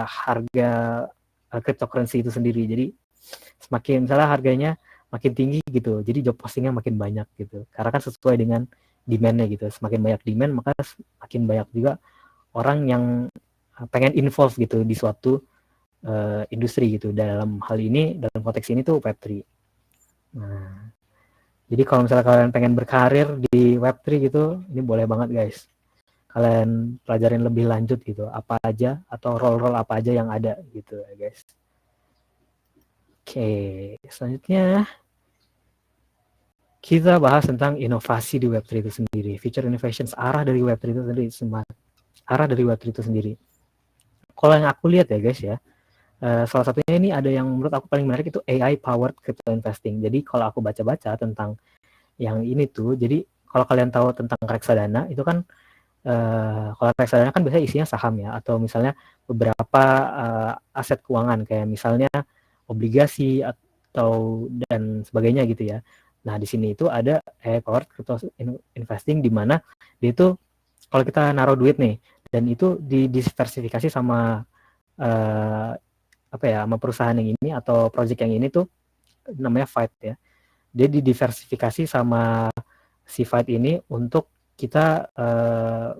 harga cryptocurrency itu sendiri. Jadi semakin misalnya harganya makin tinggi gitu, jadi job postingnya makin banyak gitu, karena kan sesuai dengan demand-nya gitu. Semakin banyak demand, maka semakin banyak juga orang yang pengen involve gitu di suatu industri gitu. Dalam hal ini, dalam konteks ini tuh Web3. Nah, jadi kalau misalnya kalian pengen berkarir di Web3 gitu, ini boleh banget guys. Kalian pelajarin lebih lanjut gitu, apa aja atau role-role apa aja yang ada gitu ya guys. Oke, selanjutnya kita bahas tentang inovasi di Web3 itu sendiri. Feature innovations, arah dari Web3 itu sendiri, arah dari Web3 itu sendiri. Kalau yang aku lihat ya guys ya, salah satunya ini ada yang menurut aku paling menarik, itu AI powered crypto investing. Jadi kalau aku baca-baca tentang yang ini tuh, jadi kalau kalian tahu tentang reksadana itu kan, kalau reksadana kan biasanya isinya saham ya, atau misalnya beberapa aset keuangan kayak misalnya obligasi atau dan sebagainya gitu ya. Nah, di sini itu ada powered crypto investing, di mana dia itu kalau kita naruh duit nih, dan itu didiversifikasi sama apa ya, sama perusahaan yang ini atau project yang ini tuh namanya Fight ya. Dia didiversifikasi sama si Fight ini untuk kita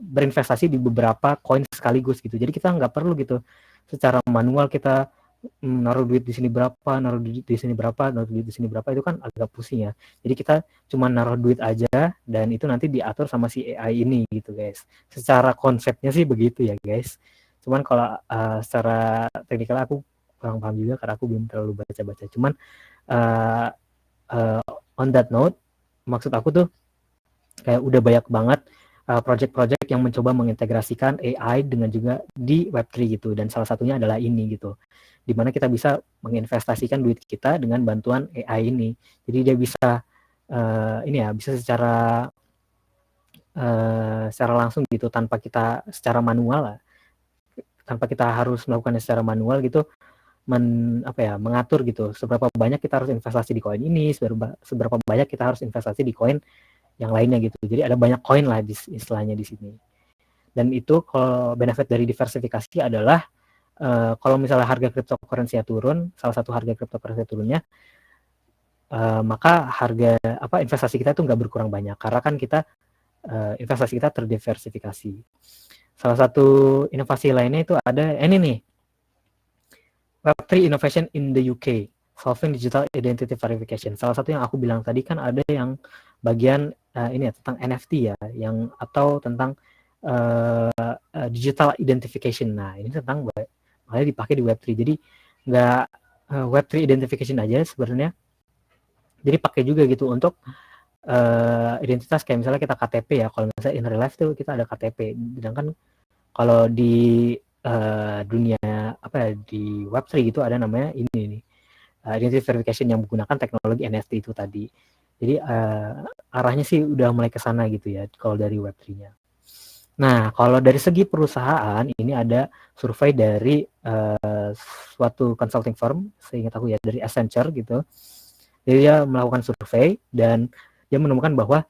berinvestasi di beberapa koin sekaligus gitu. Jadi kita nggak perlu gitu secara manual kita naruh duit di sini berapa, naruh duit di sini berapa, naruh duit di sini berapa, itu kan agak pusing ya. Jadi kita cuma naruh duit aja dan itu nanti diatur sama si AI ini gitu guys. Secara konsepnya sih begitu ya guys. Cuman kalau secara teknikal aku kurang paham juga karena aku belum terlalu baca-baca. Cuman uh, uh, on that note, maksud aku tuh kayak udah banyak banget project-project yang mencoba mengintegrasikan AI dengan juga di Web3 gitu, dan salah satunya adalah ini gitu, dimana kita bisa menginvestasikan duit kita dengan bantuan AI ini. Jadi dia bisa ini ya, bisa secara langsung gitu, tanpa kita secara manual lah, tanpa kita harus melakukannya secara manual gitu, mengatur gitu seberapa banyak kita harus investasi di koin ini, seberapa banyak kita harus investasi di koin yang lainnya gitu. Jadi ada banyak koin lah istilahnya di sini. Dan itu kalau benefit dari diversifikasi adalah kalau misalnya harga cryptocurrency turun, salah satu harga cryptocurrency turunnya, maka harga investasi kita itu nggak berkurang banyak karena kan kita investasi kita terdiversifikasi. Salah satu inovasi lainnya itu ada ini nih, Web3 Innovation in the UK, Solving Digital Identity Verification. Salah satu yang aku bilang tadi kan ada yang bagian ini ya, tentang NFT ya, yang atau tentang digital identification. Nah, ini tentang makanya dipakai di Web3. Jadi nggak Web3 identification aja sebenarnya. Jadi pakai juga gitu untuk identitas, kayak misalnya kita KTP ya. Kalau misalnya in real life tuh kita ada KTP. Sedangkan kalau di dunia di Web3 gitu ada namanya ini nih, identity verification yang menggunakan teknologi NFT itu tadi. Jadi arahnya sih udah mulai ke sana gitu ya kalau dari Web3-nya. Nah, kalau dari segi perusahaan, ini ada survei dari suatu consulting firm, seingat aku ya, dari Accenture gitu. Jadi dia melakukan survei dan dia menemukan bahwa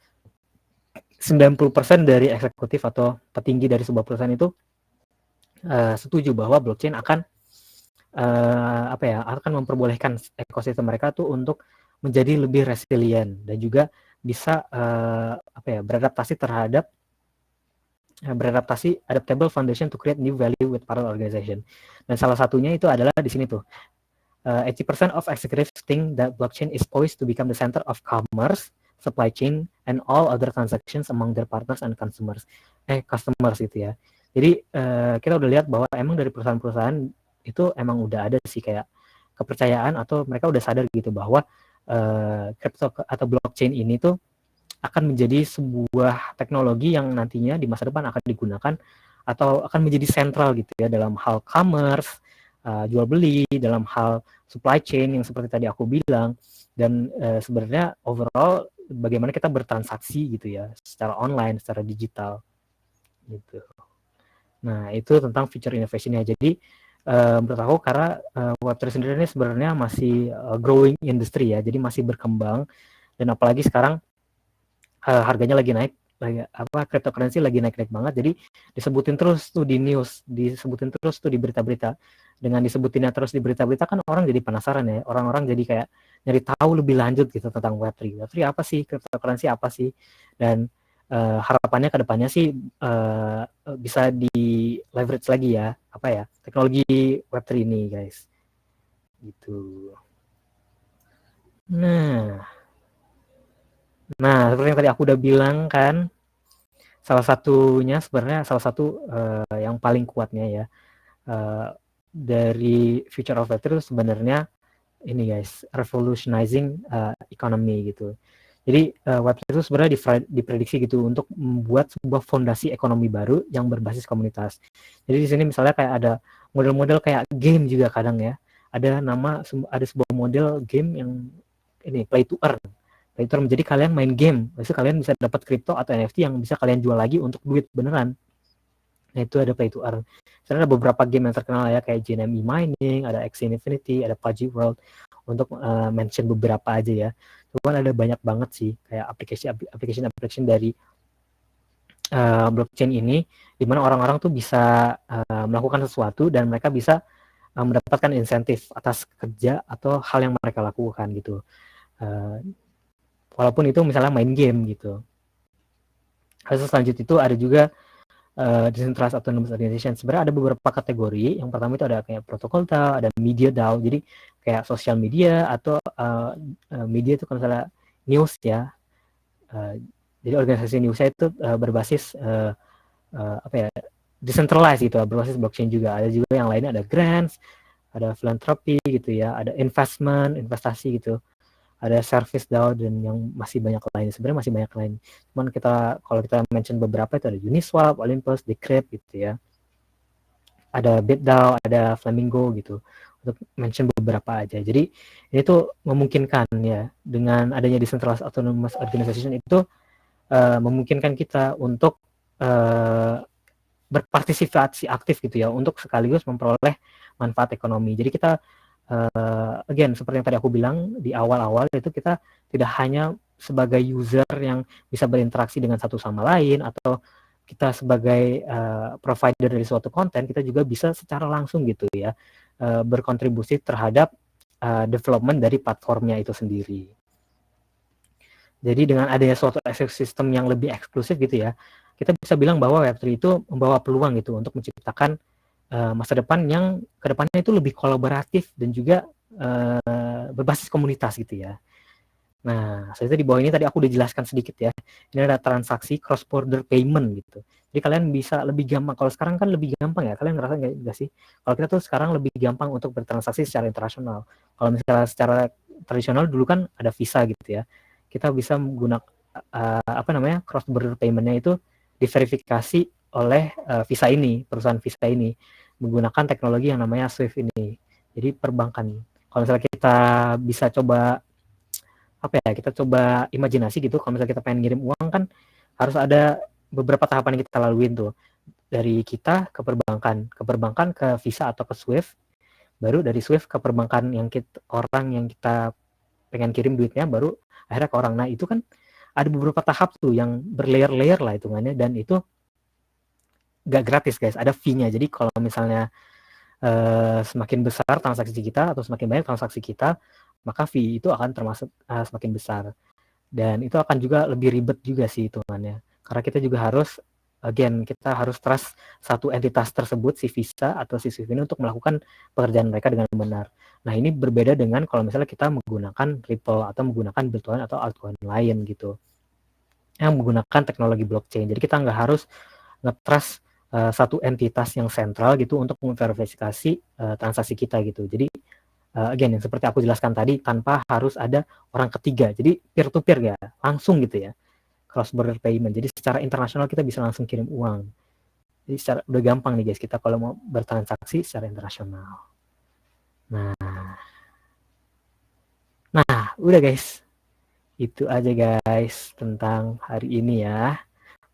90% dari eksekutif atau petinggi dari sebuah perusahaan itu setuju bahwa blockchain akan akan memperbolehkan ekosistem mereka tuh untuk menjadi lebih resilient dan juga bisa beradaptasi adaptable foundation to create new value with parallel organization. Dan salah satunya itu adalah di sini tuh, 80% of executives think that blockchain is poised to become the center of commerce, supply chain, and all other transactions among their partners and customers itu ya. Jadi kita udah lihat bahwa emang dari perusahaan-perusahaan itu emang udah ada sih kayak kepercayaan atau mereka udah sadar gitu bahwa crypto atau blockchain ini tuh akan menjadi sebuah teknologi yang nantinya di masa depan akan digunakan atau akan menjadi sentral gitu ya dalam hal commerce, jual beli, dalam hal supply chain yang seperti tadi aku bilang, dan sebenarnya overall bagaimana kita bertransaksi gitu ya secara online, secara digital gitu. Nah, itu tentang future innovation-nya. Jadi menurut aku karena Web3 sendiri ini sebenarnya masih growing industry ya, jadi masih berkembang, dan apalagi sekarang harganya lagi naik, cryptocurrency lagi naik-naik banget, jadi disebutin terus tuh di news, disebutin terus tuh di berita-berita. Dengan disebutinnya terus di berita-berita kan orang jadi penasaran ya, orang-orang jadi kayak nyari tahu lebih lanjut gitu tentang Web3 apa sih, cryptocurrency apa sih, dan harapannya ke depannya sih bisa di leverage lagi ya, teknologi Web3 ini guys, gitu. Nah, seperti yang tadi aku udah bilang kan, salah satu yang paling kuatnya ya dari future of Web3 itu sebenarnya ini guys, revolutionizing economy gitu. Jadi Web3 itu sebenarnya diprediksi gitu untuk membuat sebuah fondasi ekonomi baru yang berbasis komunitas. Jadi di sini misalnya kayak ada model-model kayak game juga kadang ya. Ada sebuah model game yang ini play to earn. Jadi kalian main game, terus kalian bisa dapat kripto atau NFT yang bisa kalian jual lagi untuk duit beneran. Nah, itu ada play to earn. Sebenarnya ada beberapa game yang terkenal ya, kayak GNME Mining, ada Axie Infinity, ada Pudgy World, untuk mention beberapa aja ya. Cuman ada banyak banget sih kayak application dari blockchain ini, di mana orang-orang tuh bisa melakukan sesuatu dan mereka bisa mendapatkan insentif atas kerja atau hal yang mereka lakukan gitu. Walaupun itu misalnya main game gitu. Kasus selanjutnya itu ada juga decentralized autonomous organization. Sebenarnya ada beberapa kategori. Yang pertama itu ada kayak protokol DAO, ada media DAO. Jadi kayak sosial media atau media itu kalau misalnya news ya. Jadi organisasi newsnya itu berbasis apa ya, decentralized gitu, berbasis blockchain juga. Ada juga yang lainnya, ada grants, ada philanthropy gitu ya, ada investasi gitu, ada service DAO dan yang masih banyak lain. Sebenarnya masih banyak lain. Cuman kalau kita mention beberapa itu ada Uniswap, Olympus, Decrypt gitu ya. Ada BitDAO, ada Flamingo gitu. Untuk mention beberapa aja. Jadi ini tuh memungkinkan ya, dengan adanya decentralized autonomous organization itu memungkinkan kita untuk berpartisipasi aktif gitu ya, untuk sekaligus memperoleh manfaat ekonomi. Jadi kita again seperti yang tadi aku bilang di awal-awal, itu kita tidak hanya sebagai user yang bisa berinteraksi dengan satu sama lain, atau kita sebagai provider dari suatu konten, kita juga bisa secara langsung gitu ya berkontribusi terhadap development dari platformnya itu sendiri. Jadi dengan adanya suatu ekosistem yang lebih eksklusif gitu ya, kita bisa bilang bahwa Web3 itu membawa peluang gitu untuk menciptakan masa depan yang kedepannya itu lebih kolaboratif dan juga berbasis komunitas gitu ya. Nah, seperti di bawah ini tadi aku udah jelaskan sedikit ya. Ini ada transaksi cross border payment gitu. Jadi kalian bisa lebih gampang. Kalau sekarang kan lebih gampang ya. Kalian ngerasa nggak sih? Kalau kita tuh sekarang lebih gampang untuk bertransaksi secara internasional. Kalau misalnya secara tradisional dulu kan ada Visa gitu ya. Kita bisa menggunakan apa namanya, cross border paymentnya itu diverifikasi oleh Visa ini, perusahaan Visa ini, menggunakan teknologi yang namanya SWIFT ini. Jadi perbankan. Kalau misalnya kita bisa coba apa ya, kita coba imajinasi gitu, kalau misalnya kita pengen ngirim uang kan harus ada beberapa tahapan yang kita laluin tuh, dari kita ke perbankan ke Visa atau ke SWIFT, baru dari SWIFT ke perbankan yang orang yang kita pengen kirim duitnya, baru akhirnya ke orang. Nah itu kan ada beberapa tahap tuh yang berlayer-layer lah hitungannya, dan itu gak gratis guys, ada fee-nya. Jadi kalau misalnya semakin besar transaksi kita atau semakin banyak transaksi kita, maka fee itu akan termasuk semakin besar. Dan itu akan juga lebih ribet juga sih hitungannya. Karena kita juga harus, again, kita harus trust satu entitas tersebut, si Visa atau si SWIFT ini, untuk melakukan pekerjaan mereka dengan benar. Nah ini berbeda dengan kalau misalnya kita menggunakan Ripple atau menggunakan Bitcoin atau altcoin lain gitu, yang menggunakan teknologi blockchain. Jadi kita nggak harus nge-trust satu entitas yang sentral gitu untuk memverifikasi transaksi kita gitu. Jadi again, yang seperti aku jelaskan tadi, tanpa harus ada orang ketiga. Jadi peer to peer ya, langsung gitu ya, cross border payment. Jadi secara internasional kita bisa langsung kirim uang. Jadi udah gampang nih guys, kita kalau mau bertransaksi secara internasional. Nah udah guys, itu aja guys tentang hari ini ya.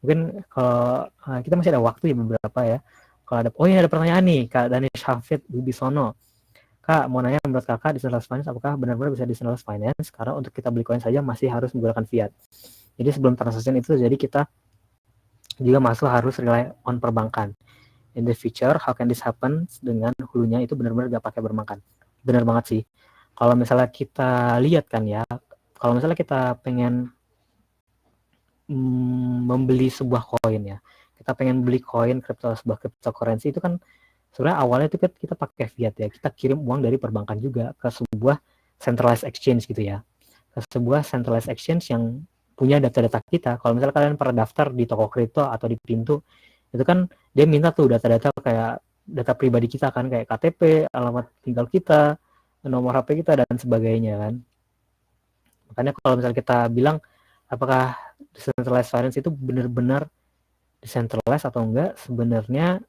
Mungkin kalau kita masih ada waktu ya beberapa ya. Kalau ada, oh iya, ada pertanyaan nih Kak Danish Hafid Wibisono. Kak, mau nanya, menurut Kakak decentralized finance apakah benar-benar bisa decentralized finance? Karena untuk kita beli koin saja masih harus menggunakan fiat. Jadi sebelum transaction itu, jadi kita juga masuk harus rely on perbankan. In the future, how can this happen? Dengan hulunya itu benar-benar gak pakai perbankan. Benar banget sih. Kalau misalnya kita lihat kan ya, kalau misalnya kita pengen membeli sebuah koin ya, kita pengen beli koin sebuah cryptocurrency, itu kan sebenarnya awalnya itu kita pakai fiat ya, kita kirim uang dari perbankan juga ke sebuah centralized exchange gitu ya, ke sebuah centralized exchange yang punya data-data kita. Kalau misalnya kalian pernah daftar di toko kripto atau di Pintu, itu kan dia minta tuh data-data kayak data pribadi kita kan, kayak KTP, alamat tinggal kita, nomor HP kita, dan sebagainya kan. Makanya kalau misalnya kita bilang apakah decentralized finance itu benar-benar decentralized atau enggak, sebenarnya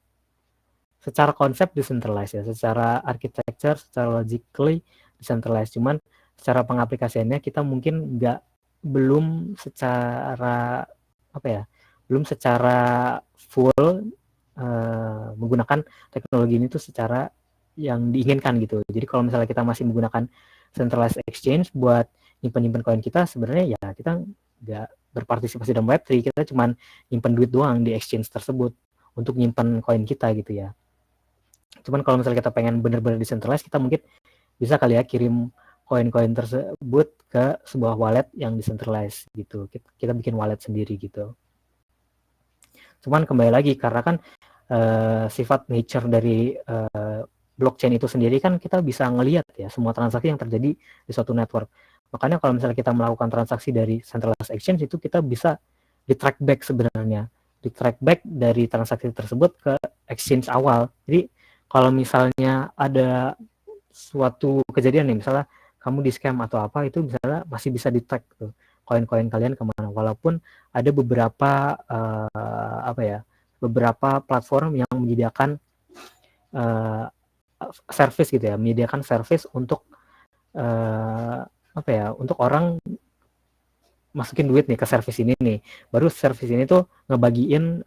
secara konsep decentralized ya, secara architecture, secara logically decentralized. Cuman secara pengaplikasiannya kita mungkin belum secara apa ya, belum secara full menggunakan teknologi ini tuh secara yang diinginkan gitu. Jadi kalau misalnya kita masih menggunakan centralized exchange buat nyimpen koin kita, sebenarnya ya kita nggak berpartisipasi dalam Web3, kita cuman nyimpen duit doang di exchange tersebut untuk nyimpen koin kita gitu ya. Cuman kalau misalnya kita pengen benar-benar decentralized, kita mungkin bisa kali ya kirim koin-koin tersebut ke sebuah wallet yang decentralized gitu. Kita bikin wallet sendiri gitu. Cuman kembali lagi karena kan sifat nature dari blockchain itu sendiri kan kita bisa ngelihat ya semua transaksi yang terjadi di suatu network. Makanya kalau misalnya kita melakukan transaksi dari centralized exchange itu kita bisa di track back sebenarnya. Di track back dari transaksi tersebut ke exchange awal. Jadi kalau misalnya ada suatu kejadian nih, misalnya kamu di scam atau apa, itu misalnya masih bisa di track tuh koin-koin kalian kemana. Walaupun ada beberapa beberapa platform yang menyediakan service gitu ya, menyediakan service untuk untuk orang masukin duit nih ke service ini nih. Baru service ini tuh ngebagiin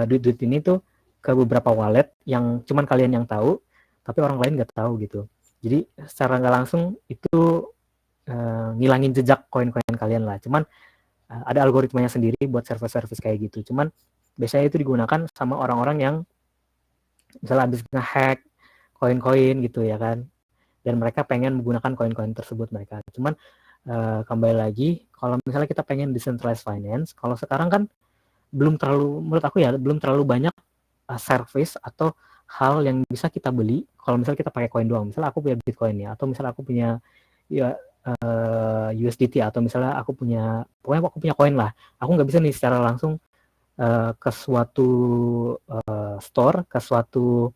duit-duit ini tuh ke beberapa wallet yang cuman kalian yang tahu, tapi orang lain nggak tahu gitu. Jadi secara nggak langsung itu ngilangin jejak koin-koin kalian lah. Cuman ada algoritmanya sendiri buat service-service kayak gitu. Cuman biasanya itu digunakan sama orang-orang yang misalnya habis nge-hack koin-koin gitu ya kan, dan mereka pengen menggunakan koin-koin tersebut mereka. Cuman kembali lagi, kalau misalnya kita pengen decentralized finance, kalau sekarang kan menurut aku ya belum terlalu banyak service atau hal yang bisa kita beli kalau misalnya kita pakai koin doang. Misalnya aku punya Bitcoin ya, atau misalnya aku punya ya USDT, atau misalnya pokoknya aku punya koin lah. Aku nggak bisa nih secara langsung ke suatu store, ke suatu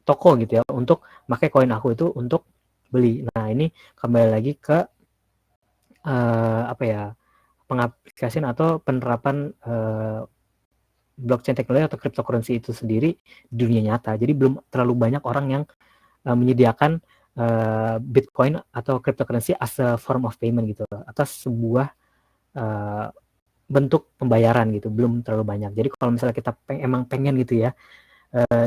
toko gitu ya untuk pakai koin aku itu untuk beli. Nah ini kembali lagi ke pengaplikasian atau penerapan blockchain teknologi atau cryptocurrency itu sendiri di dunia nyata. Jadi belum terlalu banyak orang yang menyediakan Bitcoin atau cryptocurrency as a form of payment gitu, atas sebuah bentuk pembayaran gitu, belum terlalu banyak. Jadi kalau misalnya kita emang pengen gitu ya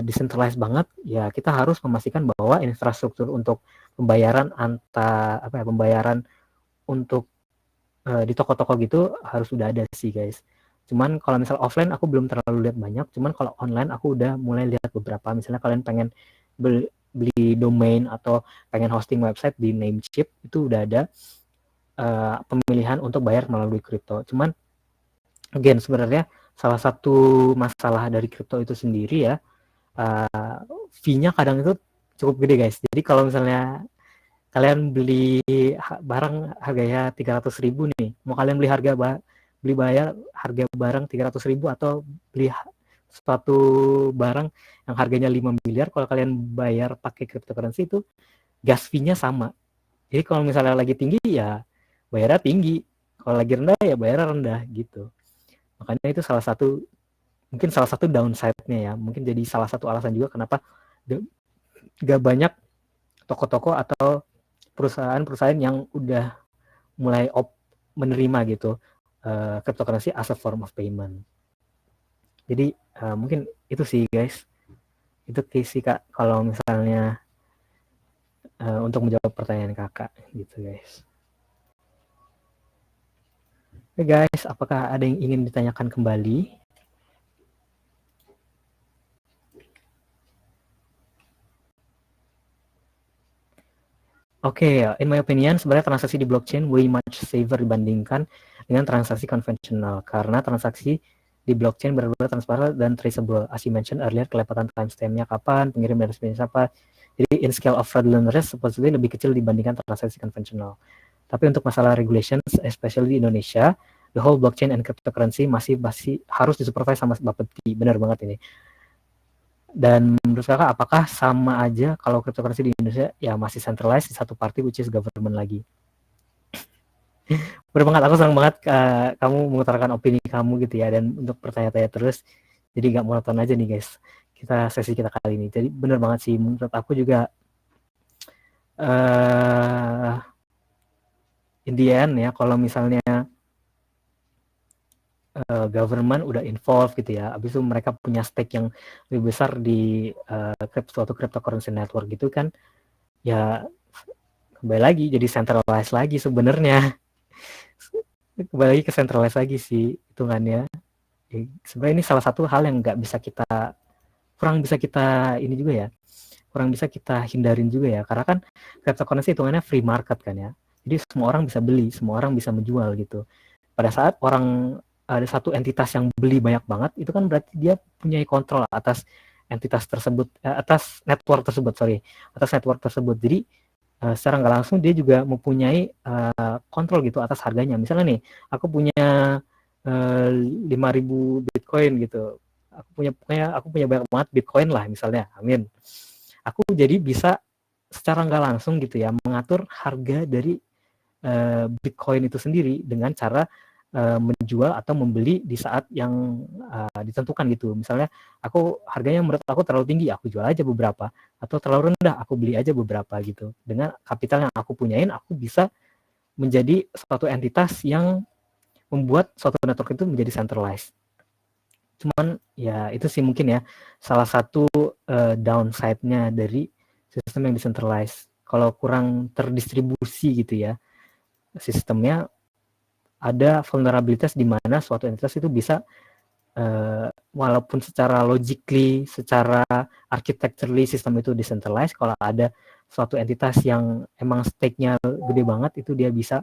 decentralized banget, ya kita harus memastikan bahwa infrastruktur untuk pembayaran pembayaran untuk di toko-toko gitu harus udah ada sih guys. Cuman kalau misal offline aku belum terlalu lihat banyak, cuman kalau online aku udah mulai lihat beberapa. Misalnya kalian pengen beli domain atau pengen hosting website di Namecheap, itu udah ada pemilihan untuk bayar melalui kripto. Cuman again sebenarnya salah satu masalah dari kripto itu sendiri ya, fee-nya kadang itu cukup gede guys. Jadi kalau misalnya kalian beli barang harganya 300.000 nih, mau kalian bayar harga barang 300.000 atau beli suatu barang yang harganya 5 miliar, kalau kalian bayar pakai cryptocurrency itu gas fee-nya sama. Jadi kalau misalnya lagi tinggi ya bayarnya tinggi, kalau lagi rendah ya bayarnya rendah gitu. Makanya itu mungkin salah satu downside-nya ya, mungkin jadi salah satu alasan juga kenapa gak banyak toko-toko atau perusahaan-perusahaan yang udah mulai menerima gitu cryptocurrency as a form of payment. Jadi mungkin itu sih guys, itu sih kak kalau misalnya untuk menjawab pertanyaan kakak gitu guys. Oke guys, apakah ada yang ingin ditanyakan kembali? Oke, in my opinion, sebenarnya transaksi di blockchain way much safer dibandingkan dengan transaksi konvensional, karena transaksi di blockchain benar-benar transparan dan traceable. As you mentioned earlier, kelewatan timestamp-nya kapan, pengirim dan responnya siapa. Jadi in scale of fraudulent risk supposedly lebih kecil dibandingkan transaksi konvensional. Tapi untuk masalah regulations, especially di Indonesia, the whole blockchain and cryptocurrency masih harus disupervise sama Bapepti. Benar banget ini. Dan menurut kakak apakah sama aja kalau cryptocurrency di Indonesia ya masih centralized di satu party which is government lagi? Bener banget, aku senang banget kamu mengutarakan opini kamu gitu ya, dan untuk bertanya-tanya terus, jadi gak monoton aja nih guys sesi kita kali ini. Jadi bener banget sih, menurut aku juga in the end ya, kalau misalnya government udah involved gitu ya, abis itu mereka punya stake yang lebih besar di suatu cryptocurrency network gitu kan, ya kembali lagi jadi centralized lagi sebenarnya. Kembali lagi ke centralized lagi sih hitungannya. Sebenarnya ini salah satu hal yang kurang bisa kita hindarin juga ya, karena kan cryptocurrency hitungannya free market kan ya, jadi semua orang bisa beli, semua orang bisa menjual gitu. Pada saat orang ada satu entitas yang beli banyak banget, itu kan berarti dia punya kontrol atas entitas tersebut, atas network tersebut, atas network tersebut. Jadi secara nggak langsung dia juga mempunyai kontrol gitu atas harganya. Misalnya nih, aku punya 5.000 Bitcoin gitu. Aku punya banyak banget Bitcoin lah misalnya. Amin. Aku jadi bisa secara nggak langsung gitu ya mengatur harga dari Bitcoin itu sendiri dengan cara menjual atau membeli di saat yang ditentukan gitu. Misalnya harganya menurut aku terlalu tinggi, aku jual aja beberapa, atau terlalu rendah, aku beli aja beberapa gitu. Dengan kapital yang aku punyain, aku bisa menjadi suatu entitas yang membuat suatu network itu menjadi centralized. Cuman ya itu sih mungkin ya salah satu downside-nya dari sistem yang decentralized. Kalau kurang terdistribusi gitu ya sistemnya, ada vulnerabilitas di mana suatu entitas itu bisa walaupun secara logically, secara architecturally sistem itu decentralized, kalau ada suatu entitas yang emang stake-nya gede banget, itu dia bisa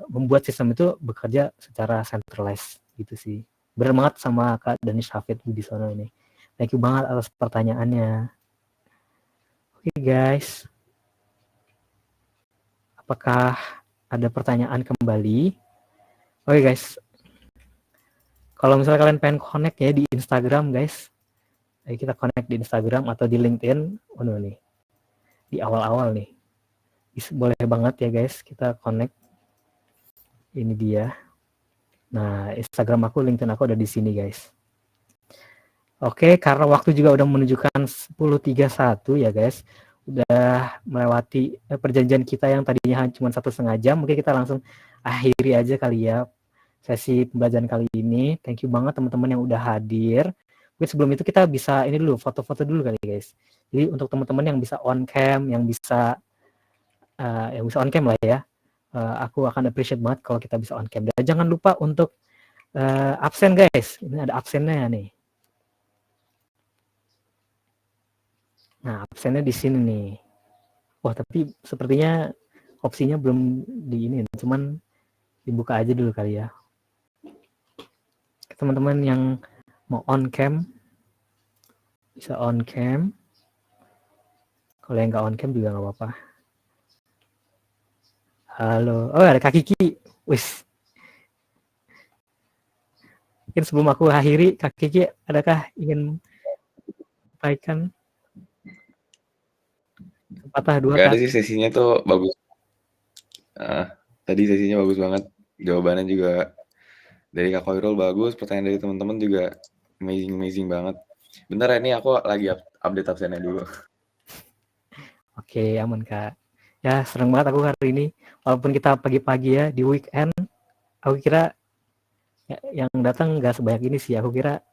membuat sistem itu bekerja secara centralized gitu sih. Bener banget sama Kak Danish Hafid di sana ini. Thank you banget atas pertanyaannya. Oke guys, apakah ada pertanyaan kembali? Oke guys, kalau misalnya kalian pengen connect ya di Instagram guys, ayo kita connect di Instagram atau di LinkedIn. Oh nih, di awal-awal nih, boleh banget ya guys kita connect. Ini dia. Nah, Instagram aku, LinkedIn aku ada di sini guys. Oke, karena waktu juga udah menunjukkan 10.31 ya guys. Udah melewati perjanjian kita yang tadinya cuma 1,5 jam. Mungkin kita langsung akhiri aja kali ya sesi pembelajaran kali ini. Thank you banget teman-teman yang udah hadir. Mungkin sebelum itu kita bisa ini dulu, foto-foto dulu kali guys. Jadi untuk teman-teman yang bisa on cam, yang bisa on cam lah ya. Aku akan appreciate banget kalau kita bisa on cam. Dan jangan lupa untuk absen guys. Ini ada absennya nih. Nah, absennya di sini nih. Wah, tapi sepertinya opsinya belum di ini, cuman dibuka aja dulu kali ya. Teman-teman yang mau on cam, bisa on cam. Kalau yang nggak on cam juga nggak apa-apa. Halo, oh ada Kak Kiki. Wis. Mungkin sebelum aku akhiri, Kak Kiki, adakah ingin sampaikan sepatah dua Gak kata? ada sih, sesinya tuh bagus. Tadi sesinya bagus banget. Jawabannya juga dari Kak Khoirul bagus. Pertanyaan dari teman-teman juga amazing banget. Bentar ya, ini aku lagi update absennya dulu. Oke, aman Kak. Ya, senang banget aku hari ini. Walaupun kita pagi-pagi ya, di weekend, aku kira yang datang nggak sebanyak ini sih. Aku kira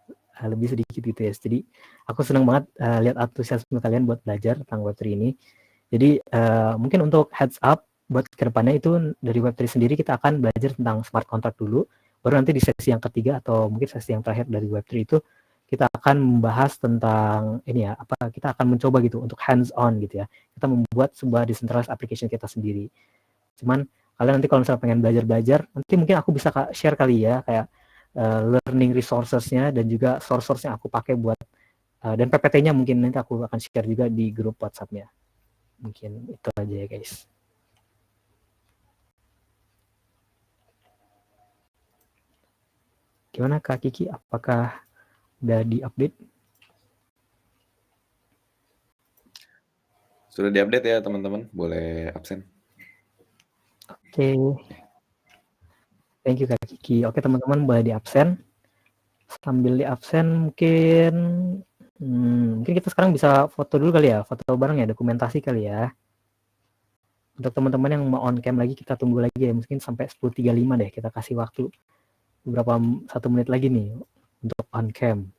lebih sedikit gitu ya. Jadi aku senang banget lihat antusiasme kalian buat belajar tentang Web3 ini. Jadi mungkin untuk heads up buat kedepannya itu dari Web3 sendiri kita akan belajar tentang smart contract dulu. Baru nanti di sesi yang ketiga atau mungkin sesi yang terakhir dari Web3 itu kita akan membahas tentang ini ya, kita akan mencoba gitu untuk hands on gitu ya. Kita membuat sebuah decentralized application kita sendiri. Cuman kalian nanti kalau misalnya pengen belajar, nanti mungkin aku bisa share kali ya kayak learning resources-nya dan juga source-source yang aku pakai buat dan PPT-nya mungkin nanti aku akan share juga di grup WhatsApp-nya. Mungkin itu aja ya guys. Gimana Kak Kiki? Apakah udah di-update? Sudah di-update ya teman-teman, boleh absen. Oke. Thank you Kak Kiki. Oke teman-teman boleh di-absen. Sambil di-absen mungkin kita sekarang bisa foto dulu kali ya. Foto bareng ya, dokumentasi kali ya. Untuk teman-teman yang mau on cam lagi kita tunggu lagi ya. Mungkin sampai 10.35 deh. Kita kasih waktu beberapa 1 menit lagi nih untuk on cam.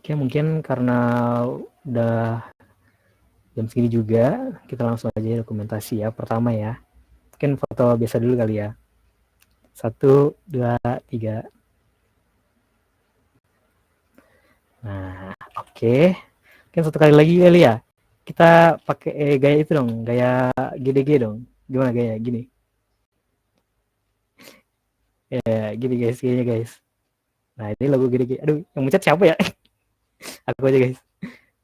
Oke, mungkin karena udah jam segini juga, kita langsung aja dokumentasi ya. Pertama ya, mungkin foto biasa dulu kali ya. 1, 2, 3. Nah, oke. Mungkin satu kali lagi kali ya. Kita pakai gaya itu dong, gaya GDG dong. Gimana gaya gini? Ya, gini guys, gini guys. Nah, ini logo GDG. Aduh, yang mencet siapa ya? Aku aja guys.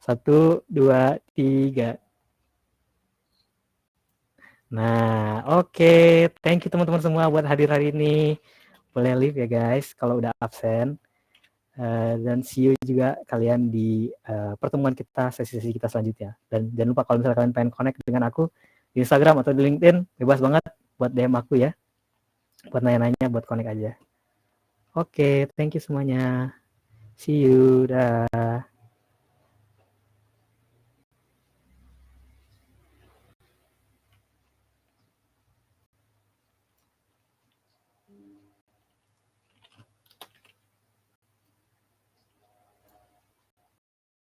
1, 2, 3. Nah, oke. Thank you teman-teman semua buat hadir hari ini. Boleh leave ya guys kalau udah absen. Dan see you juga kalian di pertemuan kita, sesi-sesi kita selanjutnya. Dan jangan lupa kalau misalnya kalian pengen connect dengan aku di Instagram atau di LinkedIn, bebas banget buat DM aku ya. Buat nanya-nanya, buat connect aja. Oke, thank you semuanya. See you. Dah.